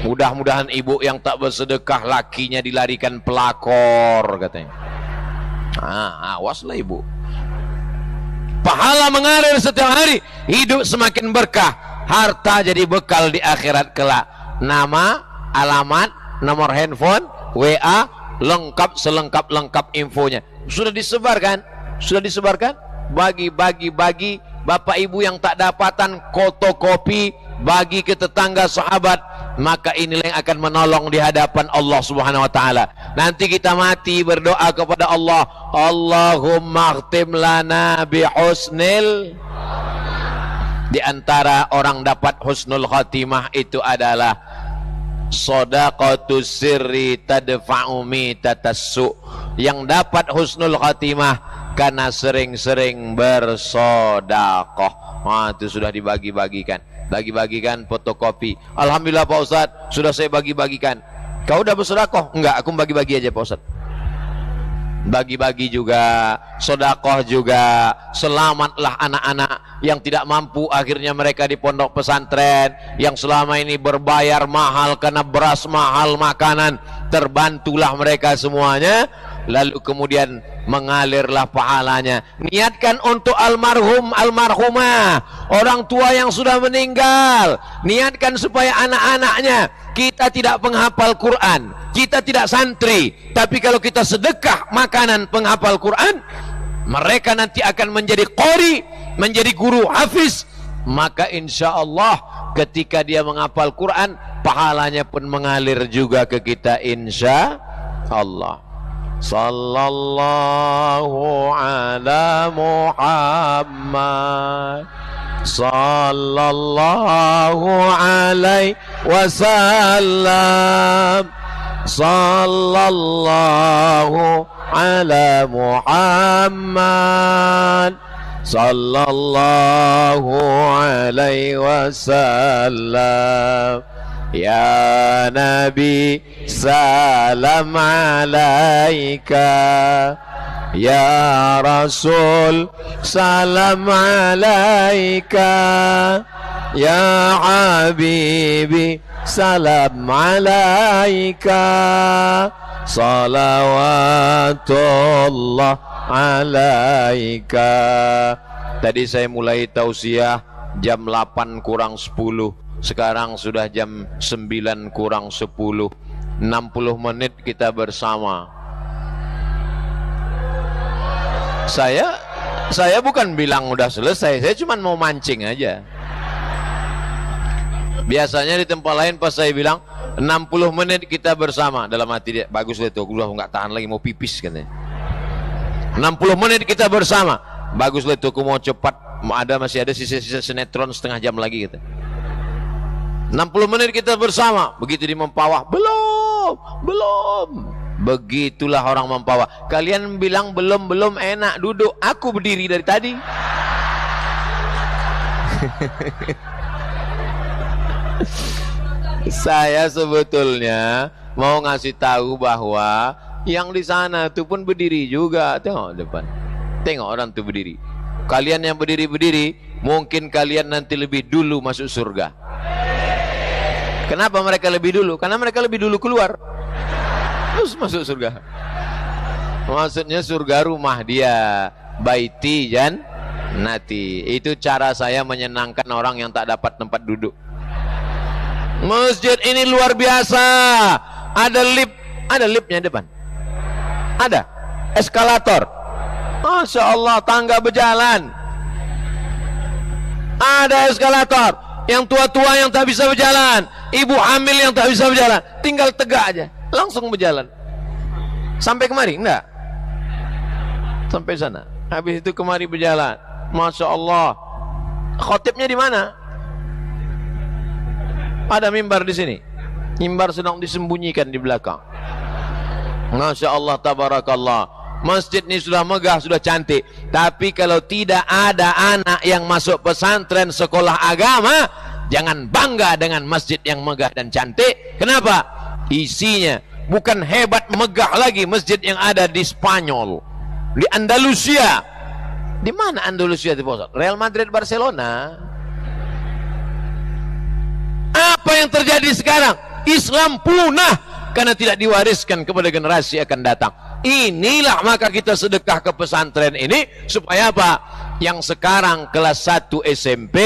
Mudah-mudahan ibu yang tak bersedekah lakinya dilarikan pelakor katanya. Awaslah ibu. Pahala mengalir setiap hari, hidup semakin berkah, harta jadi bekal di akhirat kelak. Nama, alamat, nomor handphone, WA, lengkap selengkap-lengkap infonya. Sudah disebarkan? Sudah disebarkan? Bagi Bapak Ibu yang tak dapatan fotokopi, bagi ke tetangga sahabat, maka inilah yang akan menolong di hadapan Allah Subhanahu wa taala. Nanti kita mati berdoa kepada Allah, Allahumma khtim lana bi husnil. Di antara orang dapat husnul khatimah itu adalah shadaqatus sirri tadfa'u mitatsu. Yang dapat husnul khatimah karena sering-sering bersedekah. Itu sudah dibagi-bagikan. Bagi-bagikan fotokopi. Alhamdulillah Pak Ustadz, sudah saya bagi-bagikan. Kau udah bersedekah? Enggak, aku bagi-bagi aja Pak Ustadz. Bagi-bagi juga, sedekah juga. Selamatlah anak-anak yang tidak mampu, akhirnya mereka di pondok pesantren, yang selama ini berbayar mahal karena beras mahal, makanan. Terbantulah mereka semuanya. lalu kemudian mengalirlah pahalanya. Niatkan untuk almarhum, almarhumah, orang tua yang sudah meninggal. Niatkan supaya anak-anaknya. Kita tidak penghafal Quran, kita tidak santri, tapi kalau kita sedekah makanan penghafal Quran, mereka nanti akan menjadi qori, menjadi guru hafiz. Maka insya Allah ketika dia menghafal Quran, pahalanya pun mengalir juga ke kita insya Allah. Sallallahu ala Muhammad, sallallahu alaihi wasallam, sallallahu ala Muhammad, sallallahu alaihi wasallam. Ya Nabi salam alaika, ya Rasul salam alaika, ya Habibi salam alaika, salawatullah alaika. Tadi saya mulai tausiah jam 8 kurang 10. Sekarang sudah jam 9 kurang 10. 60 menit kita bersama. Saya bukan bilang udah selesai, saya cuma mau mancing aja. Biasanya di tempat lain pas saya bilang 60 menit kita bersama, dalam hati dia, bagus itu, gua nggak tahan lagi mau pipis katanya. 60 menit kita bersama, bagus itu, aku mau cepat, masih ada sisa-sisa sinetron setengah jam lagi gitu. 60 menit kita bersama, begitu di Mempawah, belum. Begitulah orang Mempawah. Kalian bilang belum enak duduk, aku berdiri dari tadi. Saya sebetulnya mau ngasih tahu bahwa yang di sana itu pun berdiri juga. Tengok depan, tengok orang itu berdiri. Kalian yang berdiri, mungkin kalian nanti lebih dulu masuk surga. Kenapa mereka lebih dulu? Karena mereka lebih dulu keluar, terus masuk surga. Maksudnya surga rumah dia, baiti jannati. Itu cara saya menyenangkan orang yang tak dapat tempat duduk. Masjid ini luar biasa. Ada liftnya depan. Ada eskalator. Masya Allah, tangga berjalan. Ada eskalator. Yang tua-tua yang tak bisa berjalan, ibu hamil yang tak bisa berjalan, tinggal tegak aja, langsung berjalan. Sampai kemari? Enggak. Sampai sana. Habis itu kemari berjalan. Masya Allah. Khotibnya di mana? Ada mimbar di sini. Mimbar sedang disembunyikan di belakang. Masya Allah, tabarakallah. Masjid ini sudah megah, sudah cantik. Tapi kalau tidak ada anak yang masuk pesantren sekolah agama, jangan bangga dengan masjid yang megah dan cantik. Kenapa? Isinya bukan hebat megah lagi masjid yang ada di Spanyol, di Andalusia. Di mana Andalusia itu, Pak? Real Madrid, Barcelona. Apa yang terjadi sekarang? Islam punah karena tidak diwariskan kepada generasi akan datang. Inilah maka kita sedekah ke pesantren ini supaya apa? Yang sekarang kelas 1 SMP,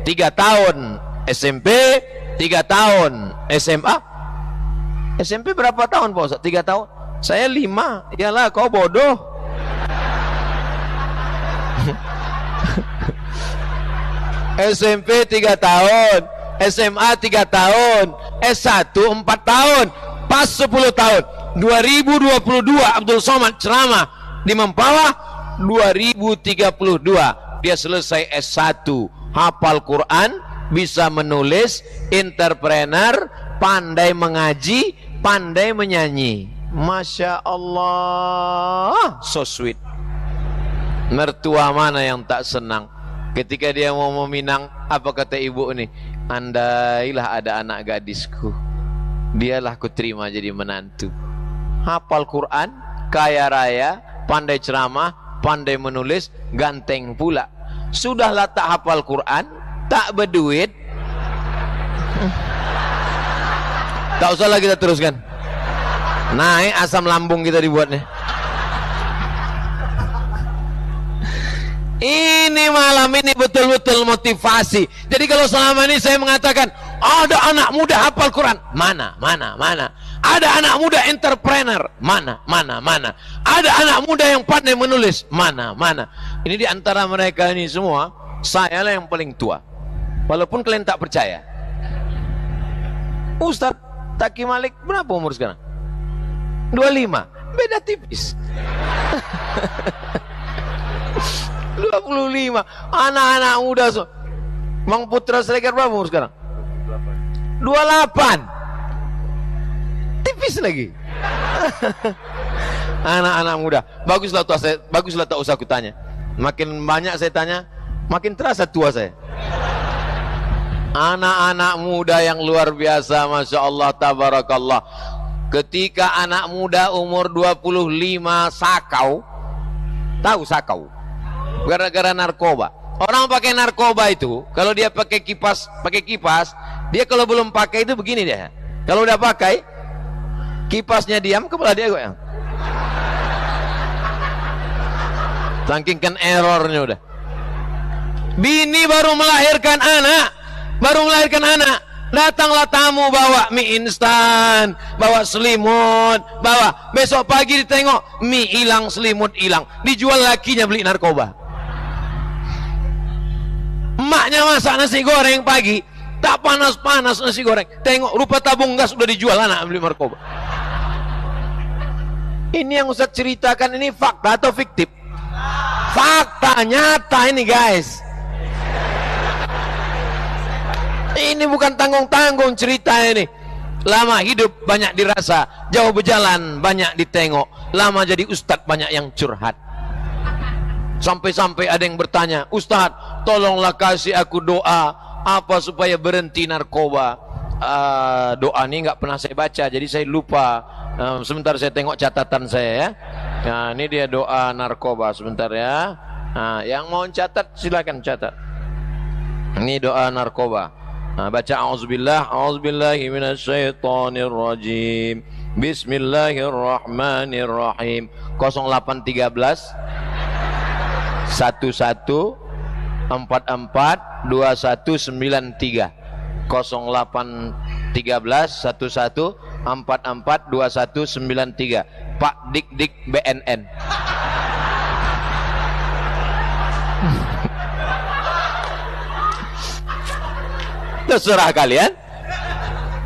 3 tahun SMP, 3 tahun SMA. SMP berapa tahun, Pak Ustaz? 3 tahun. Saya 5. Iyalah, kau bodoh. SMP 3 tahun, SMA 3 tahun, S1 4 tahun, pas 10 tahun. 2022 Abdul Somad ceramah di Mempawah. 2032 dia selesai S1, hafal Quran, bisa menulis, entrepreneur, pandai mengaji, pandai menyanyi. Masya Allah, so sweet. Mertua mana yang tak senang ketika dia mau meminang? Apa kata ibu ini? Andailah ada anak gadisku, dialah ku terima jadi menantu. Hafal Quran, kaya raya, pandai ceramah, pandai menulis, ganteng pula. Sudahlah tak hafal Quran, tak berduit, tak usah lagi kita teruskan. Naik asam lambung kita dibuatnya. Ini malam ini betul-betul motivasi. Jadi kalau selama ini saya mengatakan ada anak muda hafal Quran, mana? Ada anak muda entrepreneur, mana? Ada anak muda yang pandai menulis, mana? Ini di antara mereka ini semua, saya lah yang paling tua. Walaupun kalian tak percaya. Ustadz Taki Malik berapa umur sekarang? 25, beda tipis. 25, anak-anak muda. Mang Putra Siregar berapa umur sekarang? 28, tipis lagi. Anak-anak muda, baguslah tak usah aku tanya. Makin banyak saya tanya, makin terasa tua saya. Anak-anak muda yang luar biasa, Masya Allah, tabarakallah. Ketika anak muda umur 25 sakau, tahu sakau? Gara-gara narkoba. Orang pakai narkoba itu, kalau dia pakai kipas, dia kalau belum pakai itu begini dia. Kalau udah pakai, kipasnya diam, kepala dia goyang. Saking kan errornya udah. Bini baru melahirkan anak, datanglah tamu bawa mie instan, bawa selimut, bawa. Besok pagi ditengok mie hilang, selimut hilang, dijual lakinya beli narkoba. Emaknya masak nasi goreng pagi, tak panas-panas nasi goreng, tengok rupa tabung gas udah dijual, anak beli narkoba. Ini yang Ustaz ceritakan ini fakta atau fiktif? Fakta nyata ini guys. Ini bukan tanggung-tanggung cerita ini. Lama hidup banyak dirasa, jauh berjalan banyak ditengok, lama jadi ustadz banyak yang curhat. Sampai-sampai ada yang bertanya, Ustadz tolonglah kasih aku doa apa supaya berhenti narkoba. Doa ini nggak pernah saya baca, jadi saya lupa. Sebentar saya tengok catatan saya ya. Nah, ini dia doa narkoba, sebentar ya. Nah, yang mau catat silakan catat. Ini doa narkoba. Nah, baca a'udzubillahi minasyaitonirrajim. Bismillahirrahmanirrahim. 0813 11 44 2193. 0813 11 44 2193. Pak Dik BNN. Terserah kalian.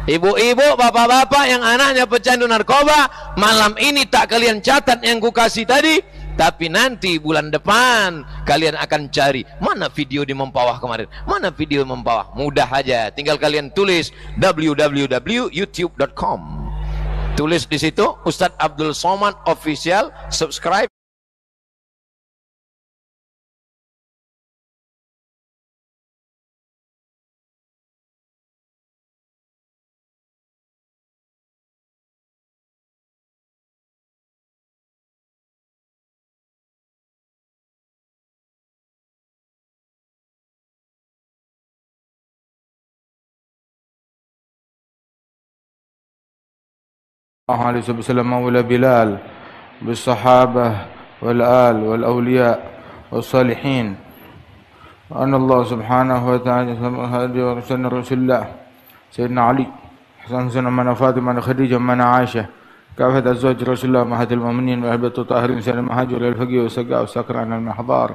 Ibu-ibu, bapak-bapak yang anaknya pecandu narkoba, malam ini tak kalian catat yang ku kasih tadi, tapi nanti bulan depan kalian akan cari mana video di Mempawah kemarin, mana video Mempawah. Mudah aja, tinggal kalian tulis www.youtube.com. Tulis di situ Ustadz Abdul Somad Official, subscribe.
عليه وسلم مولى بلال بالصحابة والآل والأولياء والصالحين وأن الله سبحانه وتعالى هدي ورسول رسول الله سيدنا علي حسن من فاطمة خديجة من عائشة كافة أزواج رسول الله مهد المؤمنين وأهل الطاهرين سلم المهاجر الفقيه والسقاء والسكر عن المحضار